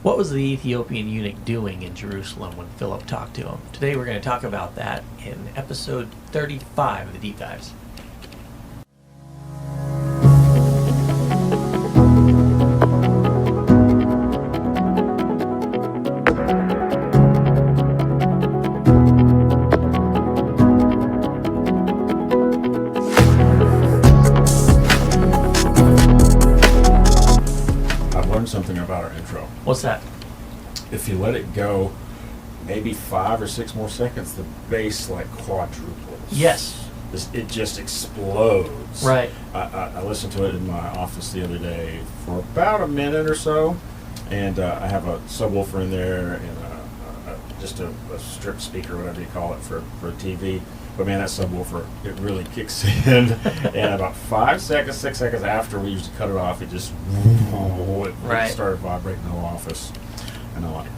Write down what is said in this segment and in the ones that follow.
What was the Ethiopian eunuch doing in Jerusalem when Philip talked to him? Today we're going to talk about that in episode 35 of the Deep Dives. Something about our intro. What's that? If you let it go maybe 5 or 6 more seconds, the bass like quadruples. Yes. It just explodes. Right. I listened to it in my office the other day for about a minute or so, and I have a subwoofer in there and just a strip speaker, whatever you call it, for a TV. But man, that subwoofer, it really kicks in. And about 5 seconds, 6 seconds after we used to cut it off, it just Right. started vibrating the whole office. And I like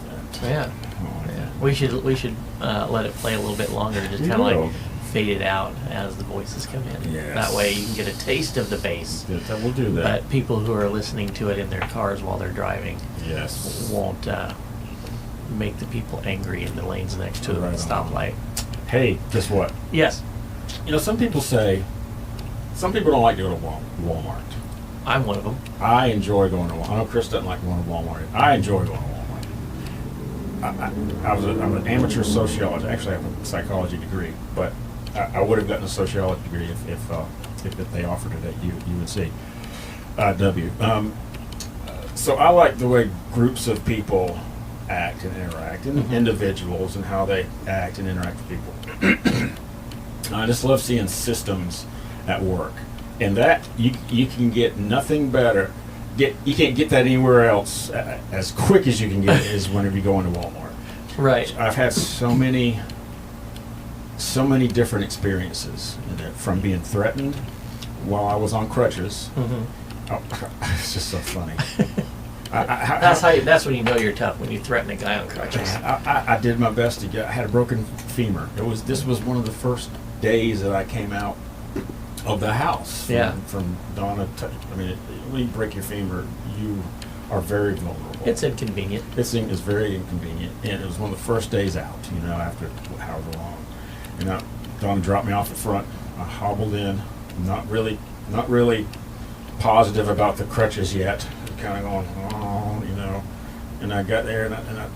that. Yeah. We should let it play a little bit longer, just kind of like fade it out as the voices come in. Yes. That way you can get a taste of the bass. That will do that. But people who are listening to it in their cars while they're driving won't make the people angry in the lanes next to them at the stoplight. Hey, guess what? Yes. You know, some people don't like to go to Walmart. I'm one of them. I enjoy going to Walmart. I know Chris doesn't like going to Walmart. I enjoy going to Walmart. I'm an amateur sociologist. Actually, I have a psychology degree, but I would have gotten a sociology degree if they offered it at UNC. So I like the way groups of people act and interact, and individuals and how they act and interact with people. I just love seeing systems at work, and that you can get nothing better. You can't get that anywhere else as quick as you can get it is whenever you go into Walmart. Right. I've had so many different experiences from being threatened while I was on crutches. It's just so funny. That's when you know you're tough, when you threaten a guy on crutches. I did my best to get. I had a broken femur. This was one of the first days that I came out of the house. From Donna. When you break your femur, you are very vulnerable. It's inconvenient. This thing is very inconvenient, and it was one of the first days out. After however long. Donna dropped me off the front. I hobbled in, not really positive about the crutches yet. Kind of going, and I got there and I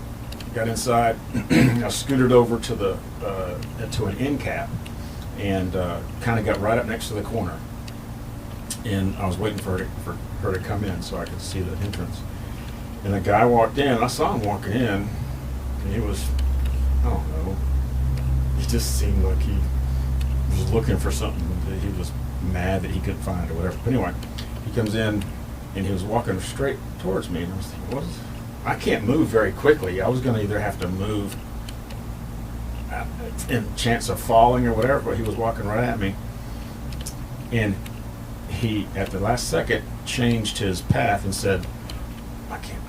got inside. I scooted over to an end cap and kind of got right up next to the corner. And I was waiting for her to come in so I could see the entrance. And a guy walked in. I saw him walking in, and he was, I don't know, he just seemed like he was looking for something that he was mad that he couldn't find or whatever. But anyway, he comes in. And he was walking straight towards me, and I was thinking, I can't move very quickly. I was going to either have to move in chance of falling or whatever, but he was walking right at me. And he, at the last second, changed his path and said, I can't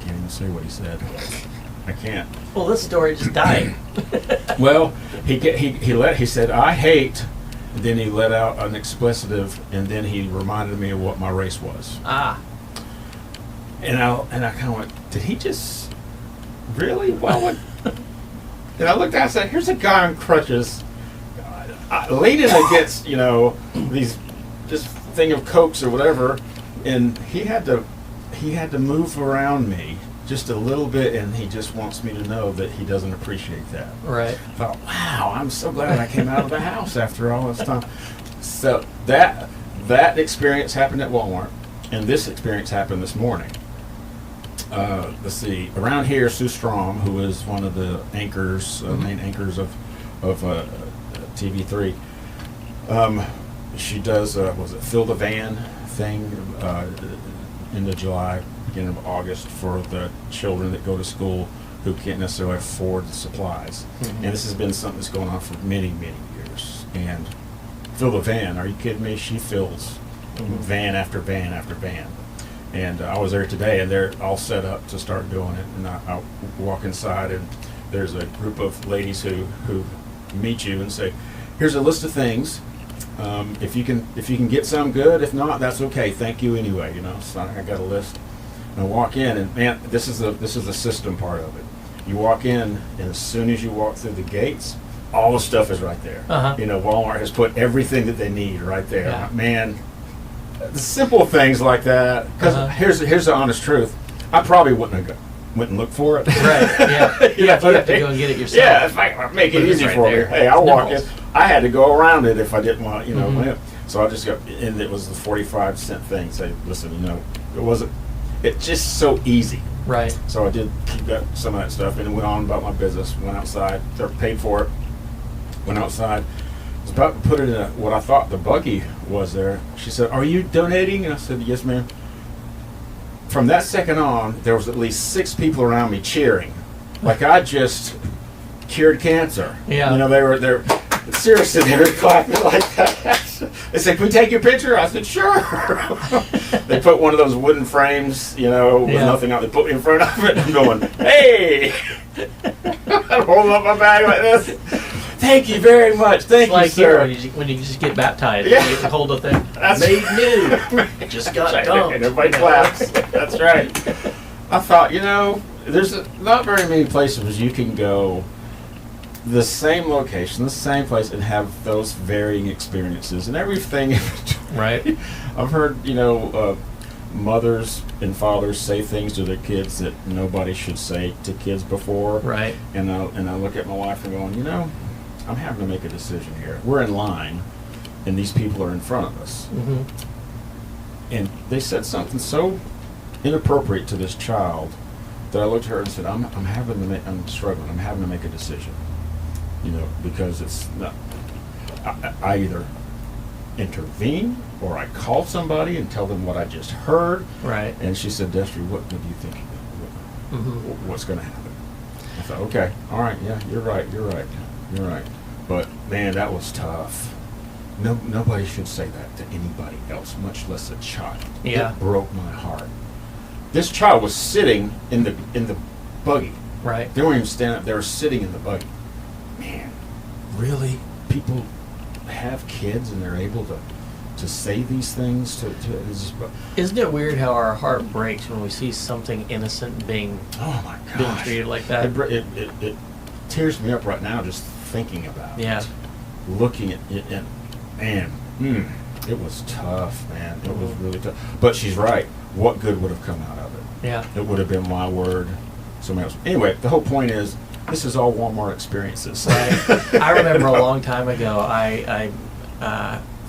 even say what he said. I can't. Well, this story just died. Well, he said, I hate. And then he let out an expletive, and then he reminded me of what my race was. And I kind of went, did he just really? Well, and I looked at it and said, here's a guy on crutches, leaning against these this thing of Cokes or whatever, and he had to move around me just a little bit, and he just wants me to know that he doesn't appreciate that. Right. I thought, wow, I'm so glad I came out of the house after all this time. So that experience happened at Walmart, and this experience happened this morning. Let's see. Around here, Sue Strom, who is one of the anchors, main anchors of TV3, she does Fill the Van thing in the July, beginning of August, for the children that go to school who can't necessarily afford the supplies. And this has been something that's going on for many, many years. And Fill the Van, are you kidding me? She fills van after van after van. And I was there today, and they're all set up to start doing it. And I walk inside, and there's a group of ladies who meet you and say, here's a list of things. If you can get some, good. If not, that's okay. Thank you anyway. So I got a list. And I walk in, and man, this is the system part of it. You walk in, and as soon as you walk through the gates, all the stuff is right there. You know, Walmart has put everything that they need right there. Yeah. Man, the simple things like that. Because here's the honest truth. I probably wouldn't have went and looked for it. Right. Yeah. You have to go and get it yourself. Yeah. If I make it easy for me, hey, I'll walk in. I had to go around it if I didn't want, you know. So I just got, and it was the 45-cent thing. Say, listen, you know, it's just so easy. Right. So I did keep that, some of that stuff, and went on about my business. Went outside, paid for it. Went outside. Was about to put it in what I thought the buggy was there. She said, "Are you donating?" And I said, "Yes, ma'am." From that second on, there was at least 6 people around me cheering, like I just cured cancer. Yeah. You know, they're seriously, they were clapping like that. They said, "Can we take your picture?" I said, "Sure." They put one of those wooden frames, you know, with nothing out. They put me in front of it, and I'm going, "Hey!" I'm holding up my bag like this. Thank you very much. Thank you, sir. When you just get baptized, you get to hold the thing. That's made new. Just got dumped. And everybody claps. That's right. I thought, you know, there's not very many places you can go the same location, the same place, and have those varying experiences and everything in between. Right. I've heard, you know, mothers and fathers say things to their kids that nobody should say to kids before. Right. And I look at my wife and going, you know, I'm having to make a decision here. We're in line, and these people are in front of us. And they said something so inappropriate to this child that I looked at her and said, I'm struggling. I'm having to make a decision. You know, because it's not. I either intervene or I call somebody and tell them what I just heard. Right. And she said, "Destry, what do you think? What's going to happen?" I thought, okay, all right, yeah, you're right. But man, that was tough. Nobody should say that to anybody else, much less a child. Yeah. It broke my heart. This child was sitting in the buggy. Right. They weren't even standing up. They were sitting in the buggy. Man, really? People have kids and they're able to say these things to Isn't it weird how our heart breaks when we see something innocent being treated like that? It tears me up right now just thinking about it. Looking at it, and man, it was tough, man. It was really tough. But she's right. What good would have come out of it? Yeah. It would have been my word. Somebody else. Anyway, the whole point is, this is all Walmart experiences. Right. I remember a long time ago, I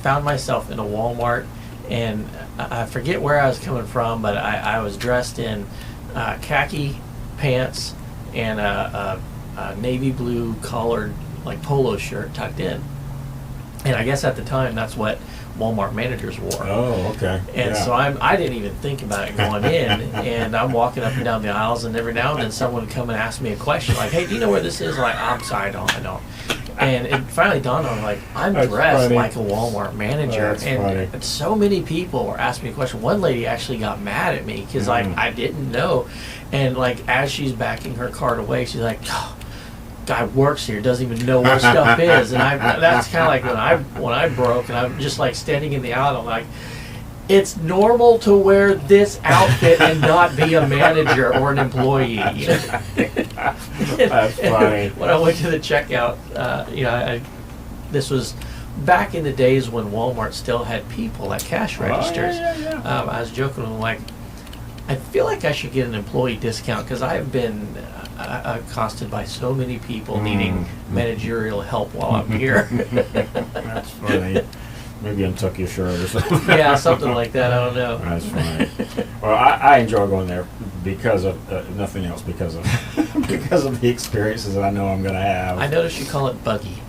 found myself in a Walmart, and I forget where I was coming from, but I was dressed in khaki pants and a navy blue collared like polo shirt tucked in. And I guess at the time that's what Walmart managers wore. Oh, okay. And so I didn't even think about it going in, and I'm walking up and down the aisles, and every now and then someone would come and ask me a question, like, "Hey, do you know where this is?" I'm like, "I'm sorry, I don't." And it finally dawned on me, like, I'm dressed like a Walmart manager. And so many people were asking me a question. One lady actually got mad at me because I didn't know. And like as she's backing her cart away, she's like, "Oh, guy works here, doesn't even know where stuff is." And that's kind of like when I broke, and I'm just like standing in the aisle, I'm like, it's normal to wear this outfit and not be a manager or an employee. That's funny. When I went to the checkout, this was back in the days when Walmart still had people at cash registers. I was joking with them, like, I feel like I should get an employee discount because I have been accosted by so many people needing managerial help while I'm here. That's funny. Maybe untuck your shirt or something. Yeah, something like that. I don't know. That's funny. Well, I enjoy going there because of nothing else, because of the experiences that I know I'm going to have. I noticed you call it buggy.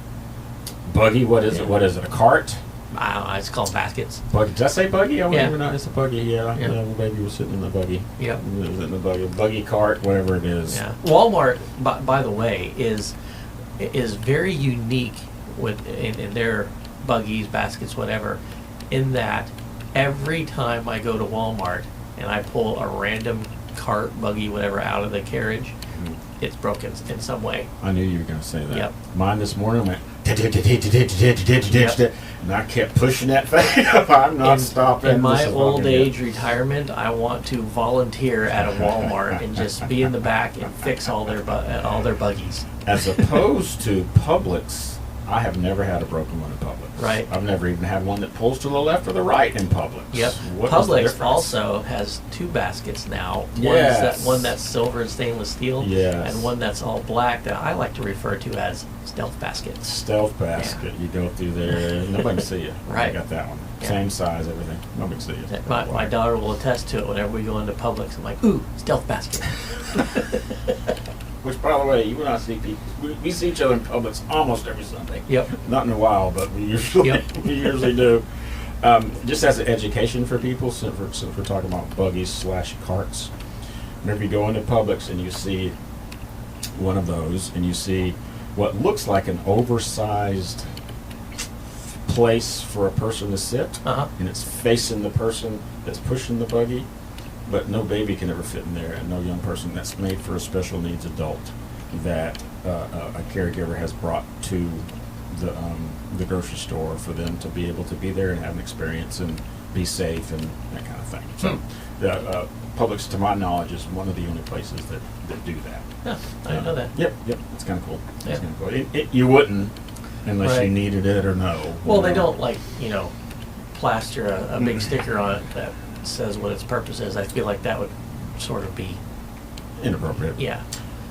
Buggy? What is it? What is it? A cart? I don't know. It's called baskets. Buggy. Did I say buggy? I Yeah. Even know it's a buggy. Yeah. The baby was sitting in the buggy. Yep. It was in the buggy. Buggy cart, whatever it is. Yeah. Walmart, by the way, is very unique in their buggies, baskets, whatever, in that every time I go to Walmart and I pull a random cart, buggy, whatever, out of the carriage, it's broken in some way. I knew you were going to say that. Yep. Mine this morning went, and And I kept pushing that thing up. I'm not stopping. In my This is old fucking age good. retirement, I want to volunteer at a Walmart and just be in the back and fix all their buggies. As opposed to Publix, I have never had a broken one in Publix. Right. I've never even had one that pulls to the left or the right in Publix. Yep. What is the Publix difference? also has two baskets now. Yes. One that's silver and stainless steel, Yes. and one that's all black that I like to refer to as stealth baskets. Stealth basket. You go through there, nobody can see you. Right. I got that one. Yeah. Same size, everything. Nobody can see you. My daughter will attest to it whenever we go into Publix. I'm like, ooh, stealth basket. Which, by the way, you and I see people. We see each other in Publix almost every Sunday. Yep. Not in a while, but we usually Yep. we usually do. Just as an education for people, since we're talking about buggies / carts. Whenever you go into Publix and you see one of those, and you see what looks like an oversized place for a person to sit, Uh-huh. and it's facing the person that's pushing the buggy, but no baby can ever fit in there, and no young person. That's made for a special needs adult that a caregiver has brought to the grocery store for them to be able to be there and have an experience and be safe and that kind of thing. So, Publix, to my knowledge, is one of the only places that do that. Yeah, I didn't know that. Yep, it's kind of cool. Yeah. It's kind of cool. You wouldn't unless Right. you needed it or no. Well, you they know. don't plaster a big sticker on it that says what its purpose is. I feel like that would sort of be, Inappropriate. yeah,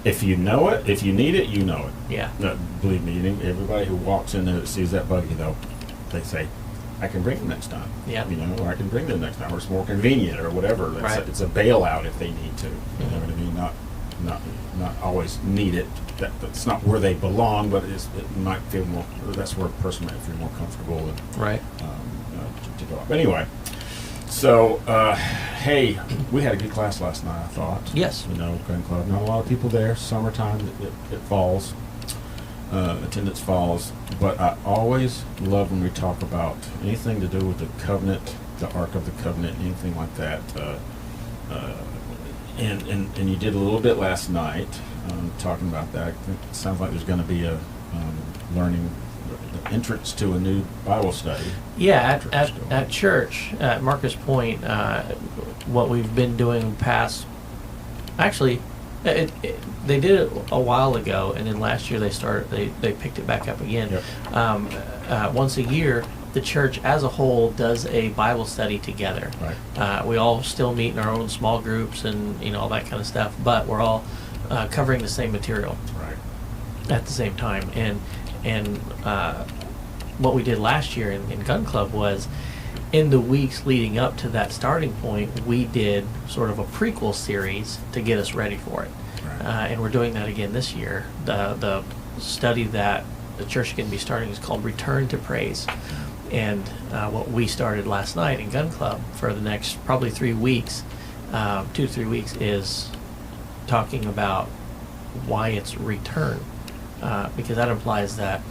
If you know it, if you need it, you know it. yeah. No, believe me, everybody who walks in there that sees that buggy, though, they say, I can bring them next time. Yeah. You know, or I can bring them next time, or it's more convenient, or whatever. Right. It's a bailout if they need to. You know what I mean? Not always need it. That's not where they belong, but it might feel more. That's where a person might feel more comfortable and Right. to go up. Anyway, so hey, we had a good class last night. I thought. Yes. You know, gun club. Not a lot of people there. Summertime, it falls. Attendance falls, but I always love when we talk about anything to do with the covenant, the Ark of the Covenant, anything like that. And you did a little bit last night talking about that. It sounds like there's going to be a learning entrance to a new Bible study. Yeah, at church, at Marcus Point, what we've been doing past, actually, they did it a while ago, and then last year they picked it back up again. Yep. Once a year, the church as a whole does a Bible study together. Right. We all still meet in our own small groups and all that kind of stuff, but we're all covering the same material Right. at the same time. And what we did last year in Gun Club was, in the weeks leading up to that starting point, we did sort of a prequel series to get us ready for it. Right. And we're doing that again this year. The study that the church is going to be starting is called Return to Praise. And what we started last night in Gun Club for the next probably 3 weeks, 2 to 3 weeks, is talking about why it's return. Because that implies that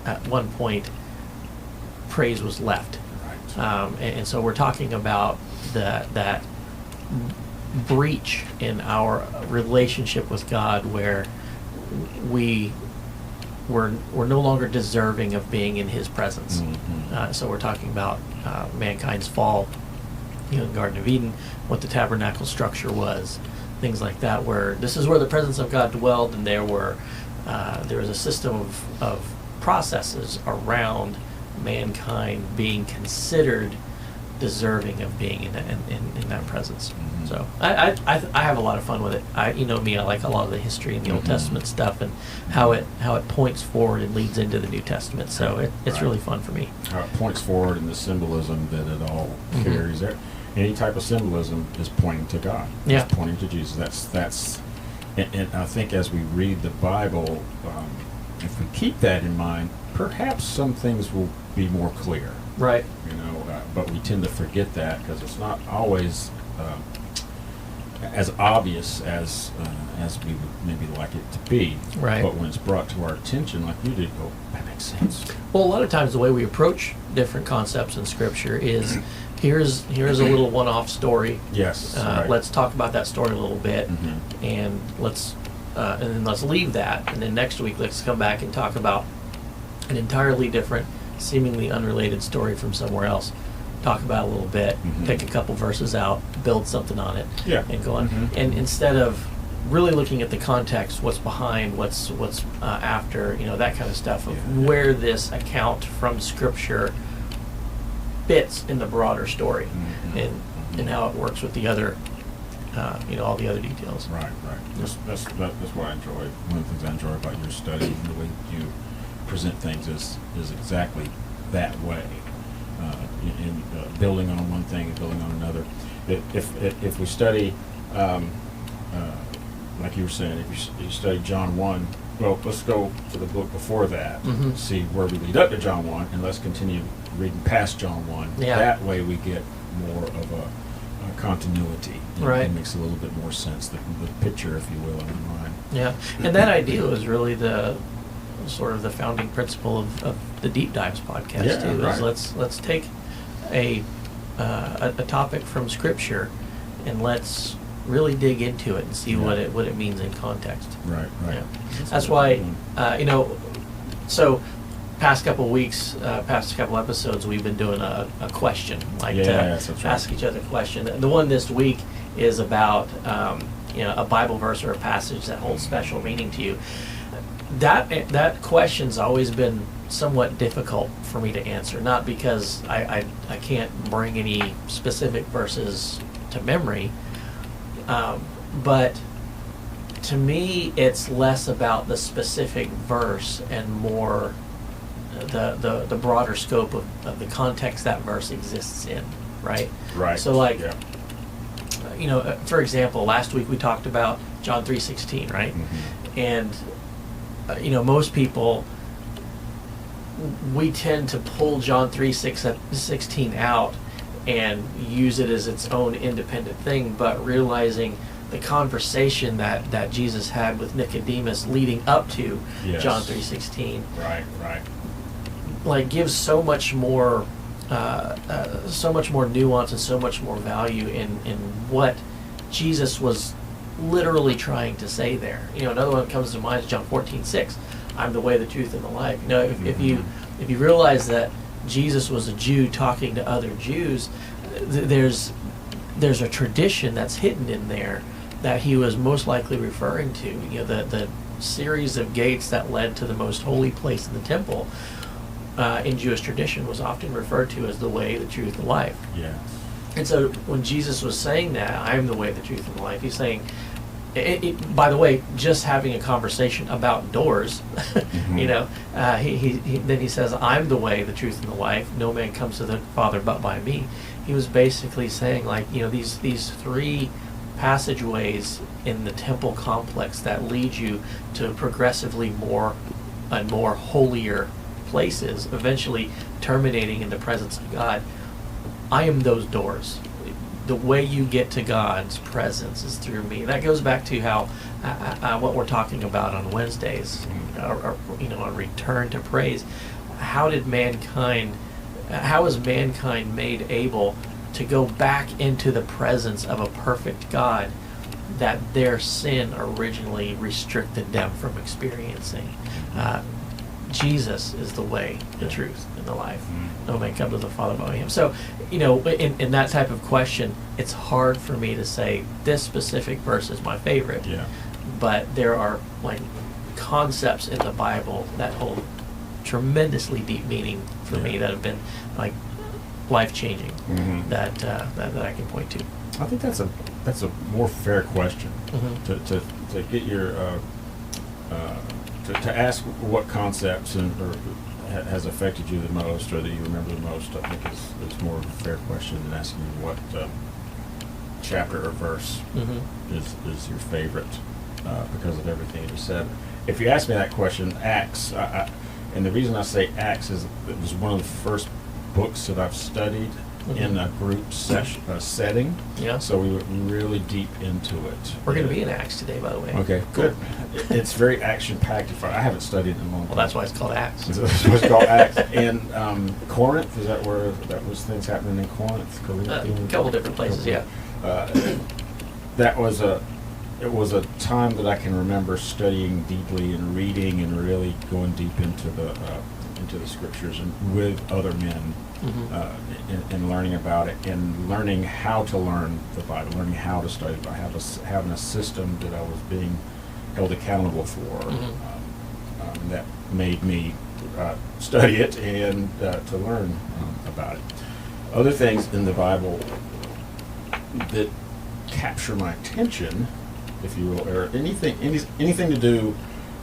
at one point praise was left. Right. And so we're talking about that breach in our relationship with God, where we're no longer deserving of being in His presence. Mm-hmm. So we're talking about mankind's fall, in the Garden of Eden, what the tabernacle structure was, things like that. Where this is where the presence of God dwelled, and there was a system of processes around mankind being considered deserving of being in that presence. Mm-hmm. So I have a lot of fun with it. You know me, I like a lot of the history in the Old Mm-hmm. Testament stuff and how it points forward and leads into the New Testament. So it's Right. really fun for me. How it points forward and the symbolism that it all Mhm. carries. There, any type of symbolism is pointing to God. Yeah. It's pointing to Jesus. That's, and I think as we read the Bible, if we keep that in mind, perhaps some things will be more clear. Right. You know, but we tend to forget that because it's not always as obvious as we would maybe like it to be. Right. But when it's brought to our attention, like you did, go, that makes sense. Well, a lot of times the way we approach different concepts in Scripture is here's a little one-off story. Yes. Right. Let's talk about that story a little bit, Mhm. and then let's leave that, and then next week let's come back and talk about an entirely different seemingly unrelated story from somewhere else, talk about it a little bit, pick a couple verses out, build something on it, and go on. And instead of really looking at the context, what's behind, what's after, that kind of stuff, of where this account from Scripture fits in the broader story, and how it works with the other, all the other details. Right. That's what I enjoy. One of the things I enjoy about your study and the way you present things is exactly that way. In building on one thing and building on another. If we study, like you were saying, if you study John 1, well, let's go to the book before that, see where we lead up to John 1, and let's continue reading past John 1. Yeah. That way we get more of a continuity. Right. It makes a little bit more sense, the picture, if you will, in your mind. Yeah, and that idea was really the sort of the founding principle of the Deep Dives podcast too. Right. Is let's take a topic from Scripture and let's really dig into it and see what it means in context. Right. Yeah. That's why so past couple weeks, past couple episodes, we've been doing a question, ask each other a question. The one this week is about a Bible verse or a passage that holds special meaning to you. That question's always been somewhat difficult for me to answer, not because I can't bring any specific verses to memory, but to me it's less about the specific verse and more the broader scope of the context that verse exists in, right? Right. So for example, last week we talked about John 3:16, right? And most people, we tend to pull John 3:16 out and use it as its own independent thing, but realizing the conversation that Jesus had with Nicodemus leading up to John 3:16, right, gives so much more nuance and so much more value in what Jesus was literally trying to say there. Another one that comes to mind is John 14:6. I'm the way, the truth, and the life. If you realize that Jesus was a Jew talking to other Jews, there's a tradition that's hidden in there that he was most likely referring to. The series of gates that led to the most holy place in the temple in Jewish tradition was often referred to as the way, the truth, and the life. Yeah. And so when Jesus was saying that, I am the way, the truth, and the life, he's saying, by the way, just having a conversation about doors, then he says, I'm the way, the truth, and the life. No man comes to the Father but by me. He was basically saying, these three passageways in the temple complex that lead you to progressively more and more holier places, eventually terminating in the presence of God. I am those doors. The way you get to God's presence is through me. That goes back to how what we're talking about on Wednesdays, or a return to praise. How is mankind made able to go back into the presence of a perfect God that their sin originally restricted them from experiencing? Jesus is the way, the truth, and the life. No man comes to the Father but by him. So, in that type of question, it's hard for me to say this specific verse is my favorite. Yeah. But there are concepts in the Bible that hold tremendously deep meaning for me that have been life-changing that I can point to. I think that's a more fair question to get your to ask what concepts has affected you the most, or that you remember the most. I think it's more of a fair question than asking you what chapter or verse is your favorite because of everything you just said. If you ask me that question, Acts, and the reason I say Acts is it was one of the first books that I've studied in a group setting. Yeah. So we went really deep into it. We're going to be in Acts today, by the way. Okay, good. It's very action-packed. I haven't studied in a long time. Well, that's why it's called Acts. That's why it's called Acts. And Corinth, is that where that was things happening in Corinth? A couple different places, yeah. It was a time that I can remember studying deeply and reading and really going deep into into the scriptures and with other men, Mm-hmm. and learning about it, and learning how to learn the Bible, learning how to study the Bible, having a system that I was being held accountable for. That made me study it and to learn about it. Other things in the Bible that capture my attention, if you will, or anything to do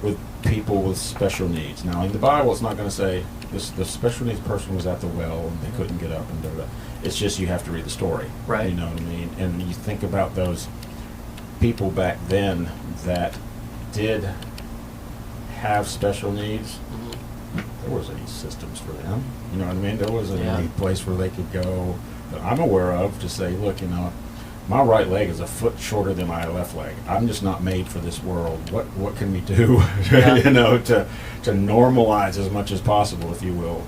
with people with special needs. Now, in the Bible, it's not going to say the special needs person was at the well and they couldn't get up and da. It's just you have to read the story. Right. You know what I mean? And you think about those people back then that did have special needs. There wasn't any systems for them. You know what I mean? There wasn't any place where they could go that I'm aware of to say, look, you know, my right leg is a foot shorter than my left leg. I'm just not made for this world. What can we do, you know, to normalize as much as possible, if you will?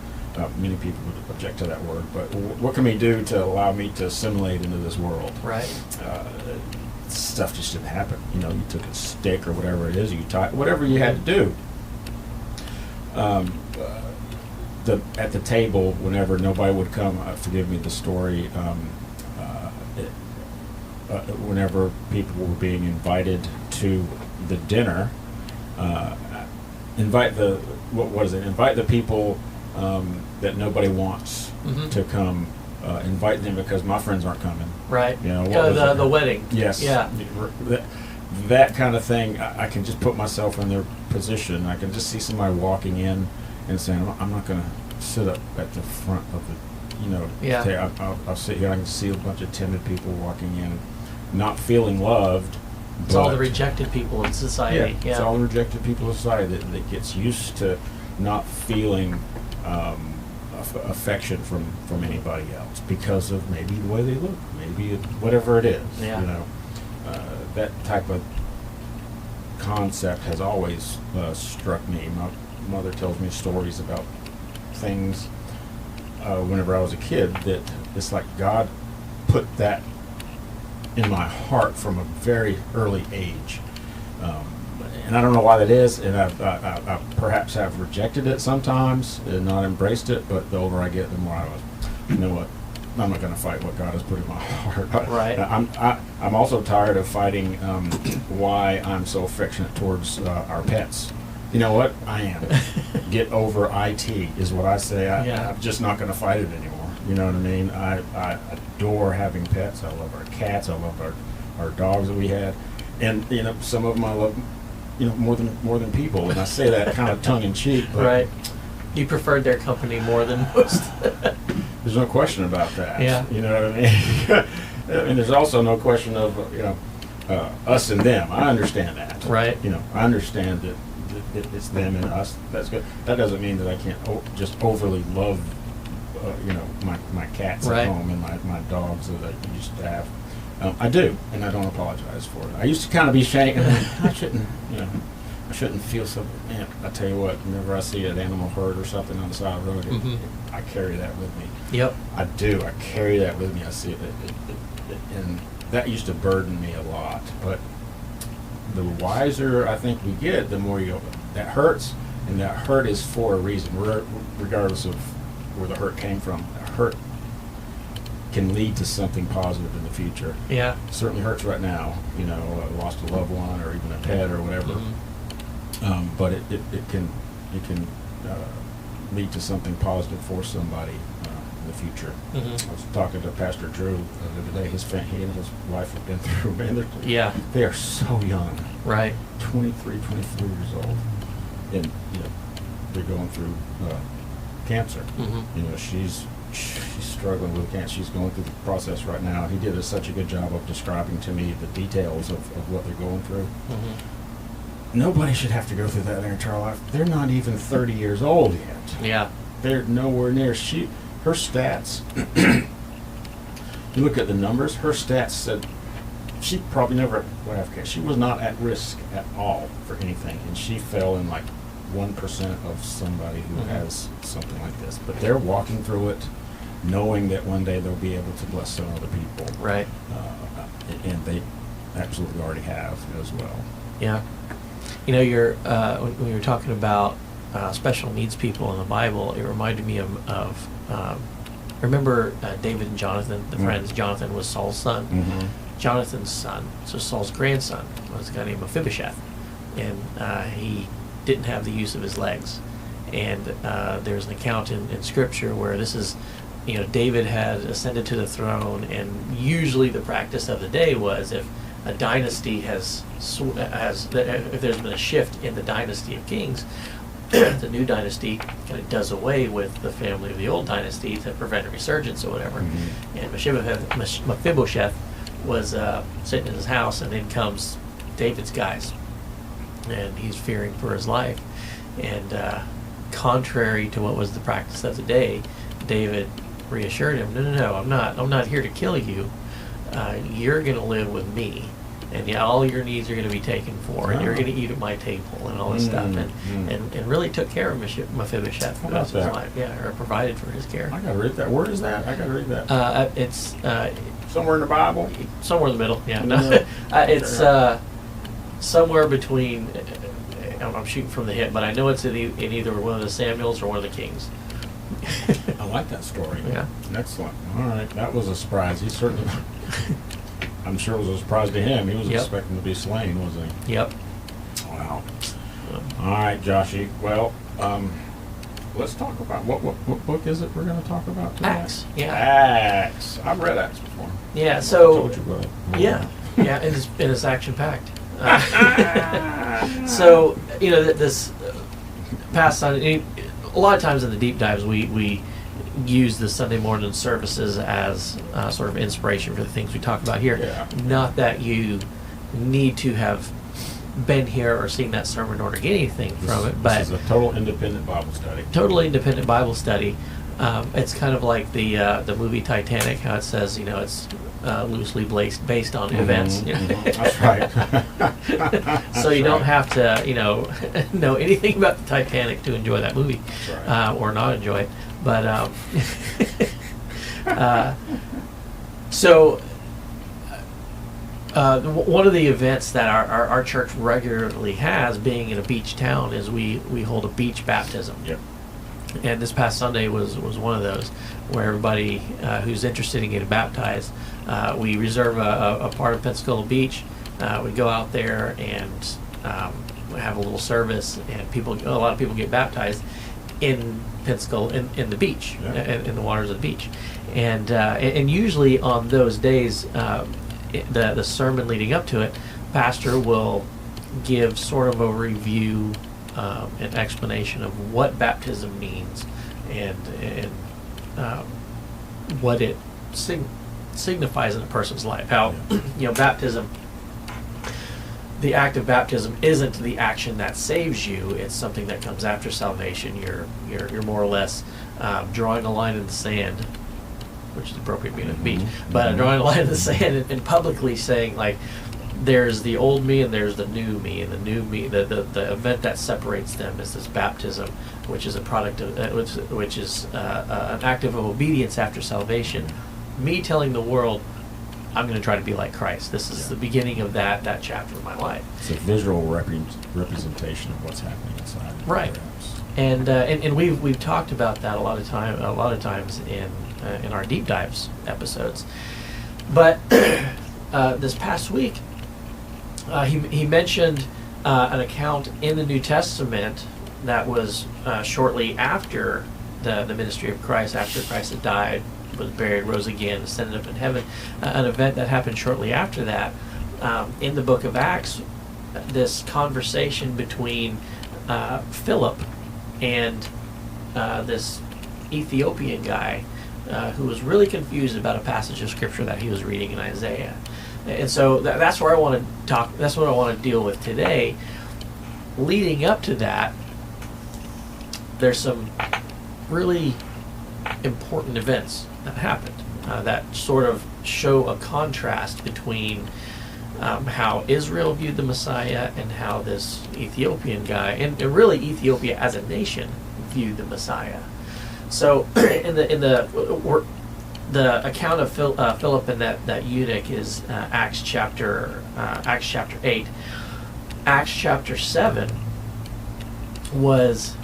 Many people would object to that word, but what can we do to allow me to assimilate into this world? Right. Stuff just didn't happen. You know, you took a stick or whatever it is, you tied whatever you had to do. At the table, whenever nobody would come, forgive me the story. Whenever people were being invited to the dinner, invite the people that nobody wants to come. Invite them because my friends aren't coming. Right. You know, the wedding. Yes. Yeah. That kind of thing. I can just put myself in their position. I can just see somebody walking in and saying, "I'm not going to sit up at the front of the, you know, I'll sit here. I can see a bunch of timid people walking in, not feeling loved." It's all the rejected people in society. Yeah, it's all the rejected people in society that gets used to not feeling affection from anybody else because of maybe the way they look, maybe whatever it is. Yeah. You know, that type of concept has always struck me. My mother tells me stories about things whenever I was a kid that it's like God put that in my heart from a very early age. And I don't know why that is, and I perhaps have rejected it sometimes and not embraced it, but the older I get, the more I was, you know what, I'm not going to fight what God has put in my heart. Right. I'm also tired of fighting why I'm so affectionate towards our pets. You know what? I am. Get over IT is what I say. I'm just not going to fight it anymore. You know what I mean? I adore having pets. I love our cats. I love our dogs that we had. And, you know, some of them I love, you know, more than people. And I say that kind of tongue in cheek. But right. You preferred their company more than most. There's no question about that. Yeah. You know what I mean? I mean, there's also no question of, you know, us and them. I understand that. Right. You know, I understand that it's them and us. That's good. That doesn't mean that I can't just overly love, you know, my cats at home and my dogs that I used to have. I do, and I don't apologize for it. I used to kind of be ashamed. I shouldn't, you know, I shouldn't feel so. Man, I tell you what, whenever I see an animal hurt or something on the side of the road, I carry that with me. Yep. I do. I carry that with me. I see it, and that used to burden me a lot. But the wiser I think we get, the more you go, that hurts, and that hurt is for a reason, regardless of where the hurt came from. That hurt can lead to something positive in the future. Yeah. It certainly hurts right now, you know, lost a loved one or even a pet or whatever. But it can lead to something positive for somebody in the future. I was talking to Pastor Drew the other day. He and his wife have been through, man, they are so young. Right. 23, 24 years old. And, you know, they're going through cancer. You know, she's struggling with cancer. She's going through the process right now. He did such a good job of describing to me the details of what they're going through. Nobody should have to go through that their entire life. They're not even 30 years old yet. Yeah. They're nowhere near. Her stats, you look at the numbers, her stats said she probably never would have cancer. She was not at risk at all for anything, and she fell in like 1% of somebody who has something like this. But they're walking through it, knowing that one day they'll be able to bless some other people. Right. And they absolutely already have as well. Yeah. You know, when you were talking about special needs people in the Bible, it reminded me of remember David and Jonathan, the friends. Jonathan was Saul's son. Jonathan's son, so Saul's grandson, was a guy named Mephibosheth, and he didn't have the use of his legs. And there's an account in Scripture where this is, David had ascended to the throne, and usually the practice of the day was if a dynasty if there's been a shift in the dynasty of kings, the new dynasty kind of does away with the family of the old dynasty to prevent a resurgence or whatever. And Mephibosheth was sitting in his house, and in comes David's guys, and he's fearing for his life. And contrary to what was the practice of the day, David reassured him, no, I'm not here to kill you. You're going to live with me, and all your needs are going to be taken for, and you're going to eat at my table and all this stuff, and really took care of Mephibosheth for the rest of his life. Yeah, or provided for his care. I got to read that. Where is that? I got to read that. It's somewhere in the Bible. Somewhere in the middle. Yeah, no, it's somewhere between. I'm shooting from the hip, but I know it's in either one of the Samuels or one of the Kings. I like that story. Yeah. Excellent. All right. That was a surprise. He certainly, I'm sure it was a surprise to him. He was expecting to be slain, wasn't he? Yep. Wow. All right, Joshy. Well, let's talk about, what book is it we're going to talk about today? Acts. Yeah. Acts. I've read Acts before. Yeah, so. I told you about it. Yeah. Yeah, and it's action-packed. So, this past Sunday, a lot of times in the deep dives, we use the Sunday morning services as sort of inspiration for the things we talk about here. Yeah. Not that you need to have been here or seen that sermon in order to get anything from it, but this is a total independent Bible study. Totally independent Bible study. It's kind of like the movie Titanic, how it says, it's loosely based on events. That's right. So you don't have to, know anything about the Titanic to enjoy that movie, right. Or not enjoy it. But so one of the events that our church regularly has, being in a beach town, is we hold a beach baptism. Yep. And this past Sunday was one of those where everybody who's interested in getting baptized, we reserve a part of Pensacola Beach. We go out there and have a little service, and a lot of people get baptized in Pensacola, in the beach, in the waters of the beach. And usually on those days, the sermon leading up to it, pastor will give sort of a review, an explanation of what baptism means and what it signifies in a person's life. How baptism, the act of baptism isn't the action that saves you. It's something that comes after salvation. You're more or less drawing a line in the sand, which is appropriate being at the beach, but drawing a line in the sand and publicly saying, like, there's the old me and there's the new me, and the new me, the event that separates them is this baptism, which is a product of which is an act of obedience after salvation. Me telling the world, I'm going to try to be like Christ. This is the beginning of that chapter of my life. It's a visual representation of what's happening inside. Right. And we've talked about that a lot of times in our deep dives episodes. But this past week, he mentioned an account in the New Testament that was shortly after the ministry of Christ, after Christ had died, was buried, rose again, ascended up in heaven, an event that happened shortly after that. In the book of Acts, this conversation between Philip and this Ethiopian guy who was really confused about a passage of scripture that he was reading in Isaiah. And so that's where I want to talk. That's what I want to deal with today. Leading up to that, there's some really important events that happened that sort of show a contrast between how Israel viewed the Messiah and how this Ethiopian guy, and really Ethiopia as a nation, viewed the Messiah. So in the account of Philip and that eunuch is Acts chapter 8. Acts chapter 7 was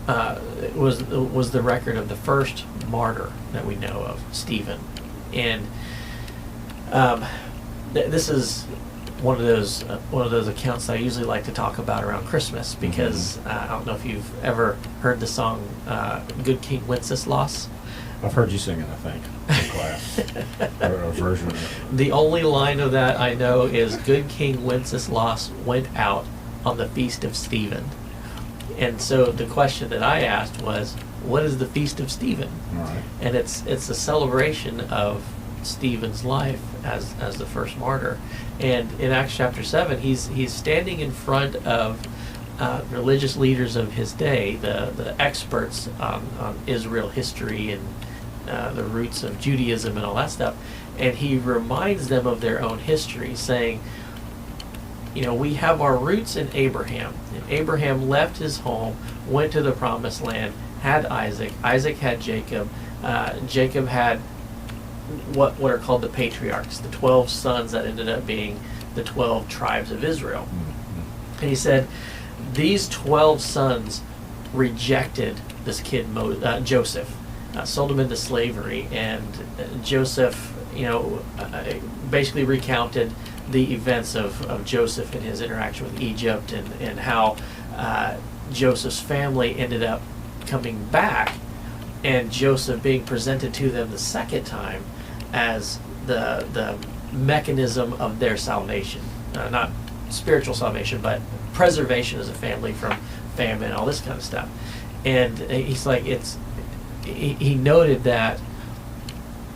was the record of the first martyr that we know of, Stephen. And this is one of those accounts that I usually like to talk about around Christmas, because I don't know if you've ever heard the song "Good King Wenceslas." I've heard you sing it, I think, in class. Or a version of it. The only line of that I know is "Good King Wenceslas went out on the feast of Stephen." And so the question that I asked was, what is the Feast of Stephen? All right. And it's a celebration of Stephen's life as the first martyr. And in Acts chapter 7, he's standing in front of religious leaders of his day, the experts on Israel history and the roots of Judaism and all that stuff. And he reminds them of their own history, saying, we have our roots in Abraham. And Abraham left his home, went to the promised land, had Isaac. Isaac had Jacob. Jacob had what are called the patriarchs, the 12 sons that ended up being the 12 tribes of Israel. Mm-hmm. And he said, these 12 sons rejected this kid Joseph, sold him into slavery, and Joseph, basically recounted the events of Joseph and his interaction with Egypt, and how Joseph's family ended up coming back, and Joseph being presented to them the second time as the mechanism of their salvation, not spiritual salvation, but preservation as a family from famine, all this kind of stuff. And he's like, he noted that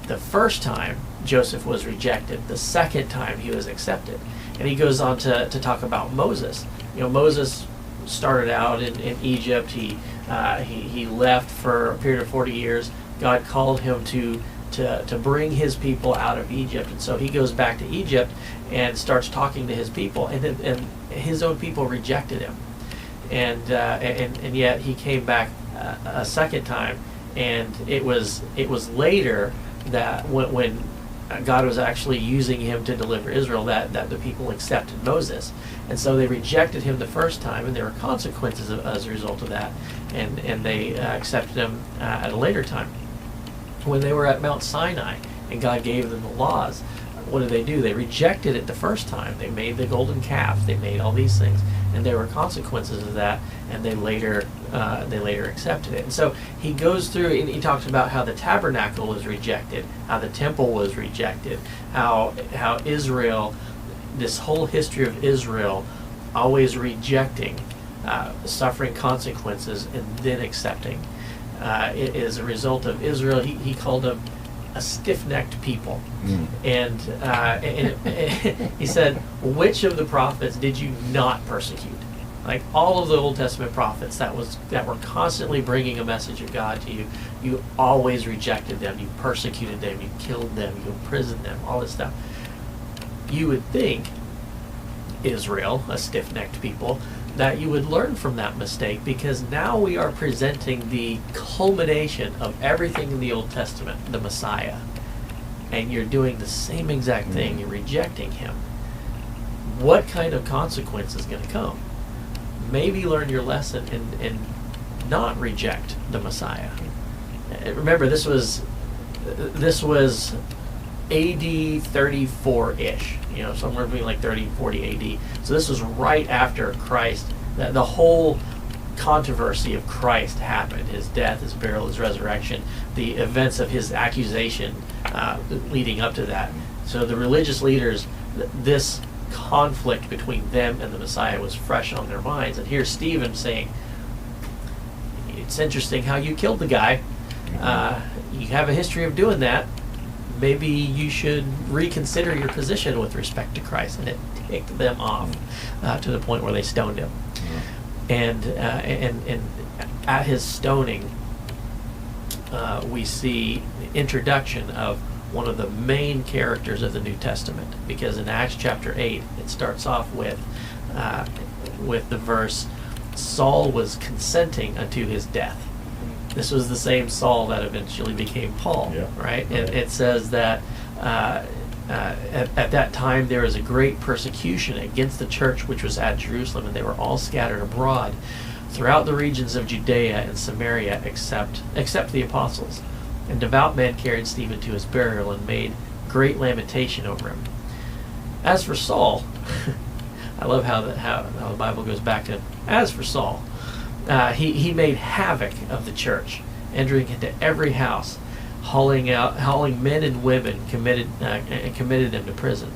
the first time Joseph was rejected, the second time he was accepted. And he goes on to talk about Moses. Moses started out in Egypt. He left for a period of 40 years. God called him to bring his people out of Egypt, and so he goes back to Egypt and starts talking to his people, and his own people rejected him, and yet he came back a second time, and it was later that when God was actually using him to deliver Israel that the people accepted Moses. And so they rejected him the first time, and there were consequences as a result of that, and they accepted him at a later time. When they were at Mount Sinai and God gave them the laws, what did they do? They rejected it the first time. They made the golden calf. They made all these things, and there were consequences of that, and they later accepted it. And so he goes through and he talks about how the tabernacle was rejected, how the temple was rejected, how Israel, this whole history of Israel, always rejecting, suffering consequences, and then accepting. It is a result of Israel. He called them a stiff-necked people. And he said, which of the prophets did you not persecute? Like all of the Old Testament prophets that were constantly bringing a message of God to you, you always rejected them, you persecuted them, you killed them, you imprisoned them, all this stuff. You would think, Israel, a stiff-necked people, that you would learn from that mistake, because now we are presenting the culmination of everything in the Old Testament, the Messiah, and you're doing the same exact thing. You're rejecting him. What kind of consequence is going to come? Maybe learn your lesson and not reject the Messiah. Remember, this was AD 34-ish, somewhere between like 30 and 40 AD. So this was right after Christ, the whole controversy of Christ happened. His death, his burial, his resurrection, the events of his accusation leading up to that. So the religious leaders, this conflict between them and the Messiah was fresh on their minds. And here's Stephen saying, it's interesting how you killed the guy. You have a history of doing that. Maybe you should reconsider your position with respect to Christ. And it ticked them off to the point where they stoned him. And at his stoning, we see the introduction of one of the main characters of the New Testament, because in Acts chapter 8, it starts off with the verse, Saul was consenting unto his death. This was the same Saul that eventually became Paul, right? And it says that at that time there was a great persecution against the church which was at Jerusalem, and they were all scattered abroad. throughout the regions of Judea and Samaria except the apostles. And devout men carried Stephen to his burial and made great lamentation over him. As for Saul, I love how the Bible goes back to him. As for Saul, he made havoc of the church, entering into every house, hauling men and women, committed them to prison.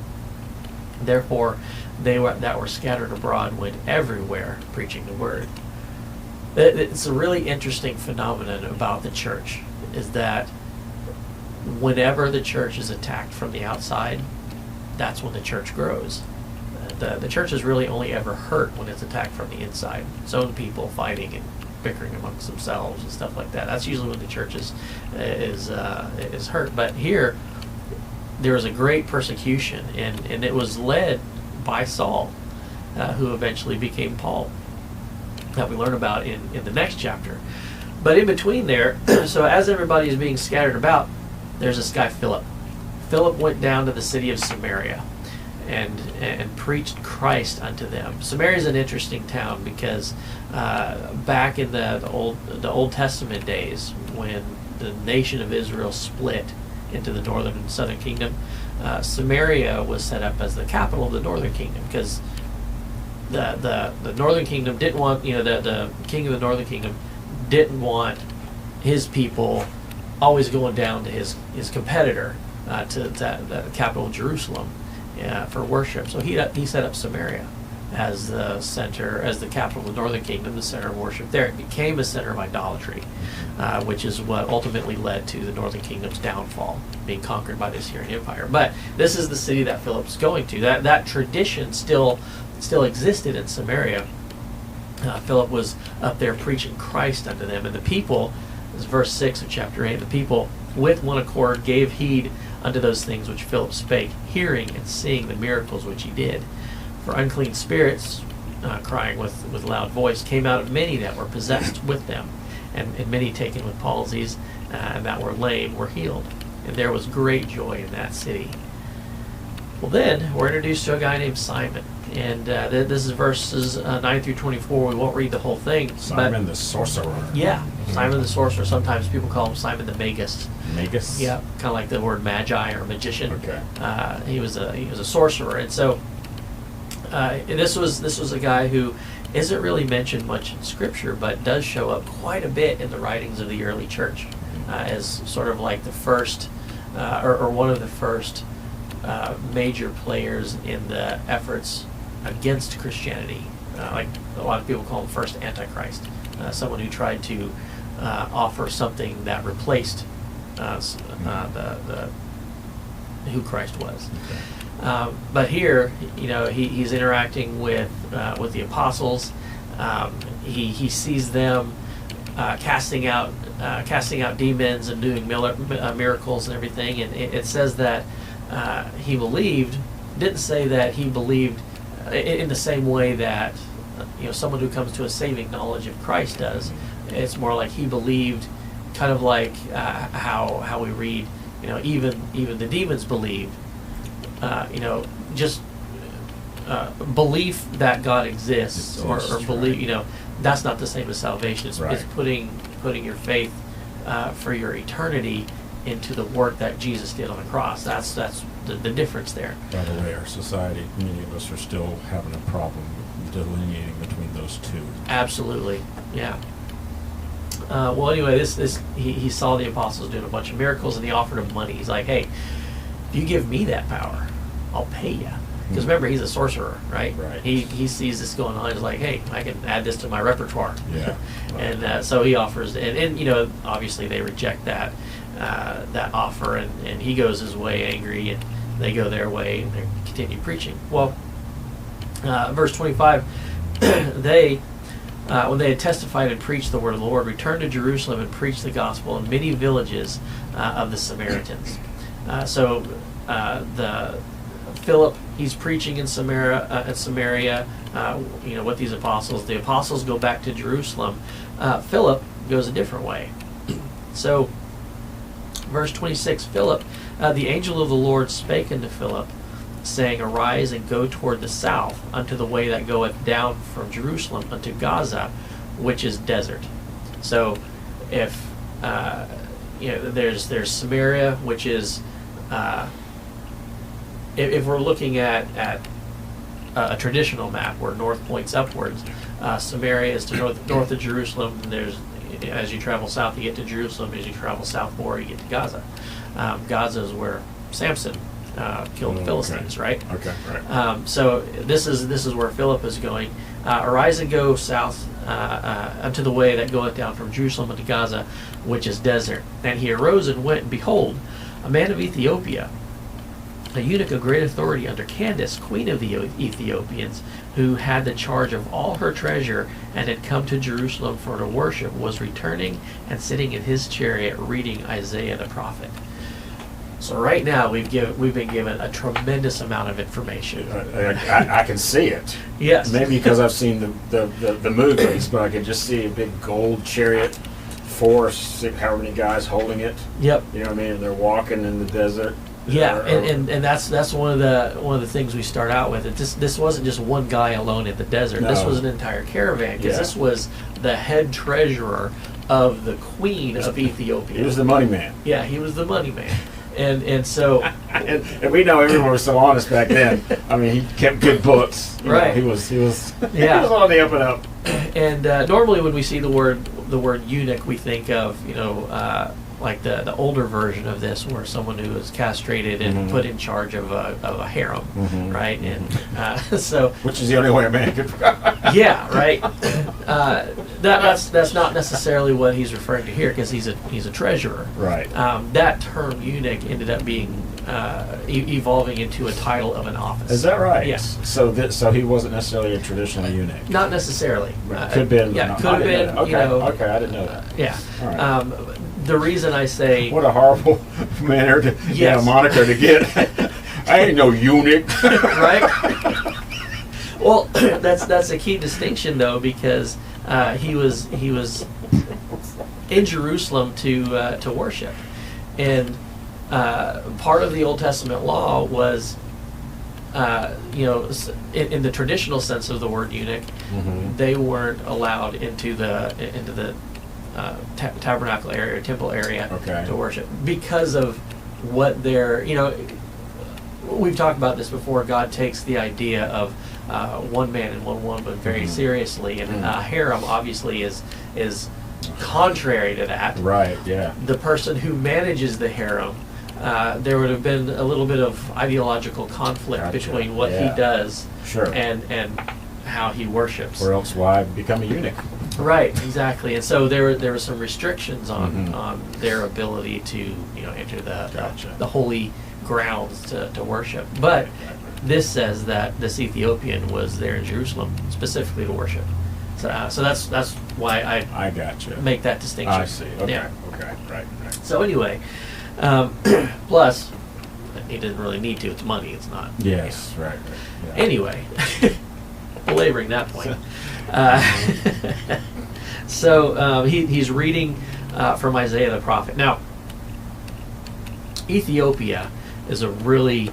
Therefore, they that were scattered abroad went everywhere preaching the word. It's a really interesting phenomenon about the church, is that whenever the church is attacked from the outside, that's when the church grows. The church is really only ever hurt when it's attacked from the inside. Its own people fighting and bickering amongst themselves and stuff like that. That's usually when the church is hurt. But here, there was a great persecution, and it was led by Saul, who eventually became Paul, that we learn about in the next chapter. But in between there, so as everybody is being scattered about, there's this guy Philip. Philip went down to the city of Samaria and preached Christ unto them. Samaria is an interesting town because back in the Old Testament days, when the nation of Israel split into the northern and southern kingdom, Samaria was set up as the capital of the northern kingdom, because the northern kingdom didn't want, the king of the northern kingdom didn't want his people always going down to his competitor, to the capital of Jerusalem, for worship. So he set up Samaria as the center, as the capital of the northern kingdom, the center of worship there. It became a center of idolatry, which is what ultimately led to the northern kingdom's downfall, being conquered by the Assyrian Empire. But this is the city that Philip's going to. That tradition still existed in Samaria. Philip was up there preaching Christ unto them, and the people, this is verse 6 of chapter 8, the people with one accord gave heed unto those things which Philip spake, hearing and seeing the miracles which he did. For unclean spirits, crying with loud voice, came out of many that were possessed with them, and many taken with palsies, and that were lame were healed. And there was great joy in that city. Well, then we're introduced to a guy named Simon, and this is verses 9 through 24. We won't read the whole thing. Simon the sorcerer. Yeah, Simon the sorcerer. Sometimes people call him Simon the Magus. Magus? Yeah, kind of like the word magi or magician. Okay. He was a sorcerer, and so this was a guy who isn't really mentioned much in Scripture, but does show up quite a bit in the writings of the early church, as sort of like the first, or one of the first major players in the efforts against Christianity. Like a lot of people call him first Antichrist, someone who tried to offer something that replaced who Christ was. Okay. But here, he's interacting with the apostles. He sees them casting out demons and doing miracles and everything. And it says that he believed. Didn't say that he believed in the same way that someone who comes to a saving knowledge of Christ does. It's more like he believed, kind of like how we read, even the demons believed. Just belief that God exists, or believe, that's not the same as salvation. It's, right. It's putting your faith for your eternity into the work that Jesus did on the cross. That's the difference there. By the way, our society, many of us are still having a problem delineating between those two. Absolutely, yeah. Well, anyway, he saw the apostles doing a bunch of miracles, and he offered them money. He's like, hey, if you give me that power, I'll pay you. Because remember, he's a sorcerer, right? Right. He sees this going on. He's like, hey, I can add this to my repertoire. Yeah. Right. And so he offers, and obviously they reject that offer, and he goes his way angry, and they go their way, and they continue preaching. Well, verse 25, they, when they had testified and preached the word of the Lord, returned to Jerusalem and preached the gospel in many villages of the Samaritans. The Philip, he's preaching in Samaria, with these apostles. The apostles go back to Jerusalem. Philip goes a different way. So, verse 26, Philip, the angel of the Lord spake unto Philip, saying, Arise and go toward the south, unto the way that goeth down from Jerusalem unto Gaza, which is desert. So if there's Samaria, which is if we're looking at a traditional map where north points upwards, Samaria is to north of Jerusalem. And there's, as you travel south, you get to Jerusalem. As you travel south more, you get to Gaza. Gaza is where Samson killed the Philistines, right? Okay, right. So this is where Philip is going. Arise and go south unto the way that goeth down from Jerusalem unto Gaza, which is desert. And he arose and went, and behold, a man of Ethiopia, a eunuch of great authority under Candace, queen of the Ethiopians, who had the charge of all her treasure and had come to Jerusalem for to worship, was returning and sitting in his chariot reading Isaiah the prophet. So right now we've been given a tremendous amount of information. I can see it. Yes. Maybe because I've seen the movies, but I can just see a big gold chariot, however many guys holding it. Yep. You know what I mean? And they're walking in the desert. Yeah, and that's one of the things we start out with. This wasn't just one guy alone in the desert. No. This was an entire caravan, because this was the head treasurer of the queen of Ethiopia. He was the money man. Yeah, he was the money man. And so and we know everyone was so honest back then. I mean, he kept good books. Right. He was Yeah. he was on the up and up. And normally when we see the word eunuch, we think of like the older version of this, where someone who is castrated and put in charge of a harem, right? And so, which is the only way a man could. Yeah, right. That's not necessarily what he's referring to here, because he's a treasurer. Right. That term eunuch ended up being evolving into a title of an office. Is that right? Yes. So he wasn't necessarily a traditional eunuch. Not necessarily. Could have been. Yeah, could have been. Okay. Okay, I didn't know that. Yeah. All right. The reason I say what a horrible manner to moniker to get. I ain't no eunuch. Right. Well, that's a key distinction, though, because he was in Jerusalem to worship, and part of the Old Testament law was, in the traditional sense of the word eunuch, they weren't allowed into the tabernacle area or temple area to worship because of what they're. We've talked about this before. God takes the idea of one man and one woman very seriously, and harem obviously is contrary to that. Right. Yeah. The person who manages the harem, there would have been a little bit of ideological conflict between what he does and how he worships. Or else why become a eunuch? Right, exactly. And so there were some restrictions on their ability to enter the holy grounds to worship. But this says that this Ethiopian was there in Jerusalem specifically to worship. So that's why I gotcha. Make that distinction. I see. Okay. Yeah. Okay. Right. So anyway, plus he didn't really need to. It's money. It's not. Yes. Right. Yeah. Anyway, belaboring that point. So he's reading from Isaiah the prophet. Now, Ethiopia is a really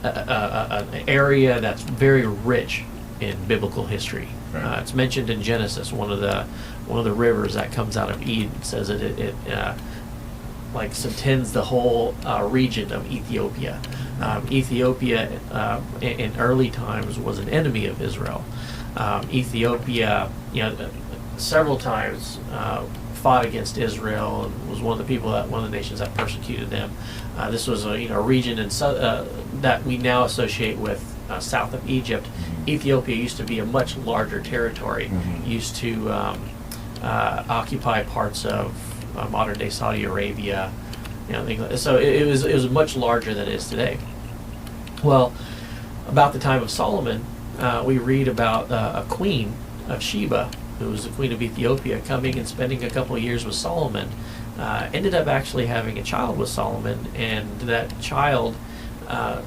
an area that's very rich in biblical history. Right. It's mentioned in Genesis. One of the rivers that comes out of Eden says that it like subtends the whole region of Ethiopia. Ethiopia in early times was an enemy of Israel. Ethiopia, several times fought against Israel and was one of the nations that persecuted them. This was a region that we now associate with south of Egypt. Ethiopia used to be a much larger territory. Used to occupy parts of modern day Saudi Arabia. So it was much larger than it is today. Well, about the time of Solomon, we read about a queen of Sheba, who was the queen of Ethiopia, coming and spending a couple of years with Solomon. Ended up actually having a child with Solomon, and that child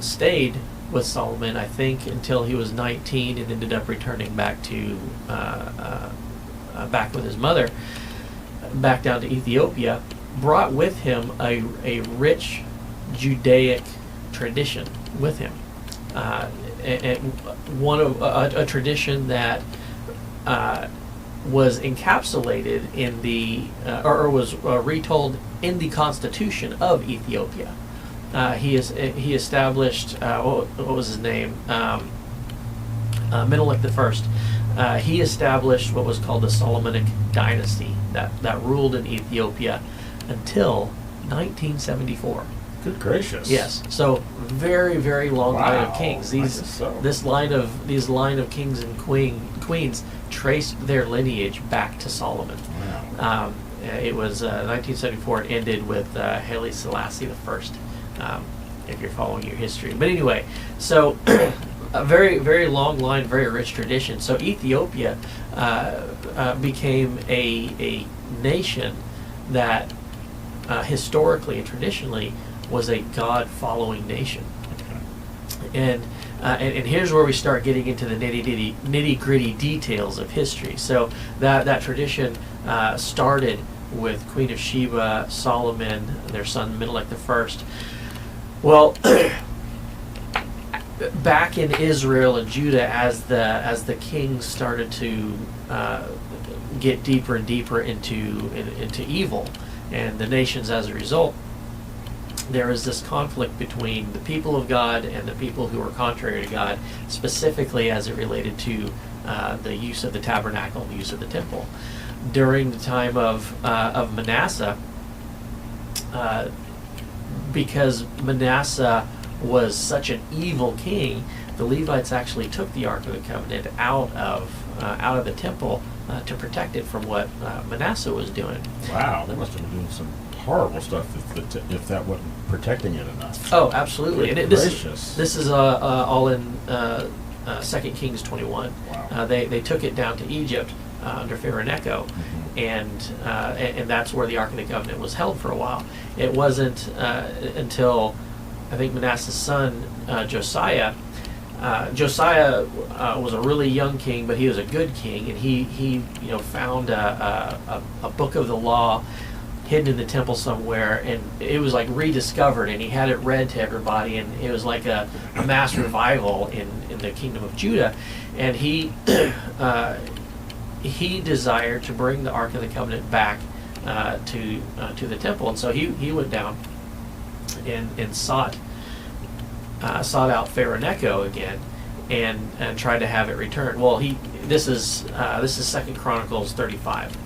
stayed with Solomon, I think, until he was 19, and ended up returning back to back with his mother, back down to Ethiopia. Brought with him a rich Judaic tradition with him, and one of a tradition that was encapsulated in the, or was retold in the Constitution of Ethiopia. He established, what was his name? Menelik I. He established what was called the Solomonic dynasty that ruled in Ethiopia until 1974. Good gracious. Yes. So very, very long line of kings. This line of kings and queens traced their lineage back to Solomon. Wow. It was 1974. It ended with Haile Selassie I. If you're following your history, but anyway, so a very, very long line, very rich tradition. So Ethiopia became a nation that historically and traditionally was a God-following nation. And here's where we start getting into the nitty-gritty details of history. So that tradition started with Queen of Sheba, Solomon, their son Menelik I. Well, back in Israel and Judah, as the kings started to get deeper and deeper into evil, and the nations as a result, there is this conflict between the people of God and the people who were contrary to God, specifically as it related to the use of the tabernacle, the use of the temple. During the time of Manasseh, because Manasseh was such an evil king, the Levites actually took the Ark of the Covenant out of the temple to protect it from what Manasseh was doing. Wow, they must have been doing some horrible stuff if that wasn't protecting it enough. Oh, absolutely. And this is all in 2 Kings 21. Wow. They took it down to Egypt under Pharaoh Necho, and that's where the Ark of the Covenant was held for a while. It wasn't until I think Manasseh's son Josiah. Josiah was a really young king, but he was a good king, and he found a book of the law hidden in the temple somewhere, and it was like rediscovered, and he had it read to everybody, and it was like a mass revival in the kingdom of Judah, and he desired to bring the Ark of the Covenant back to the temple, and so he went down and sought out Pharaoh Necho again, and tried to have it returned. Well, this is 2 Chronicles 35.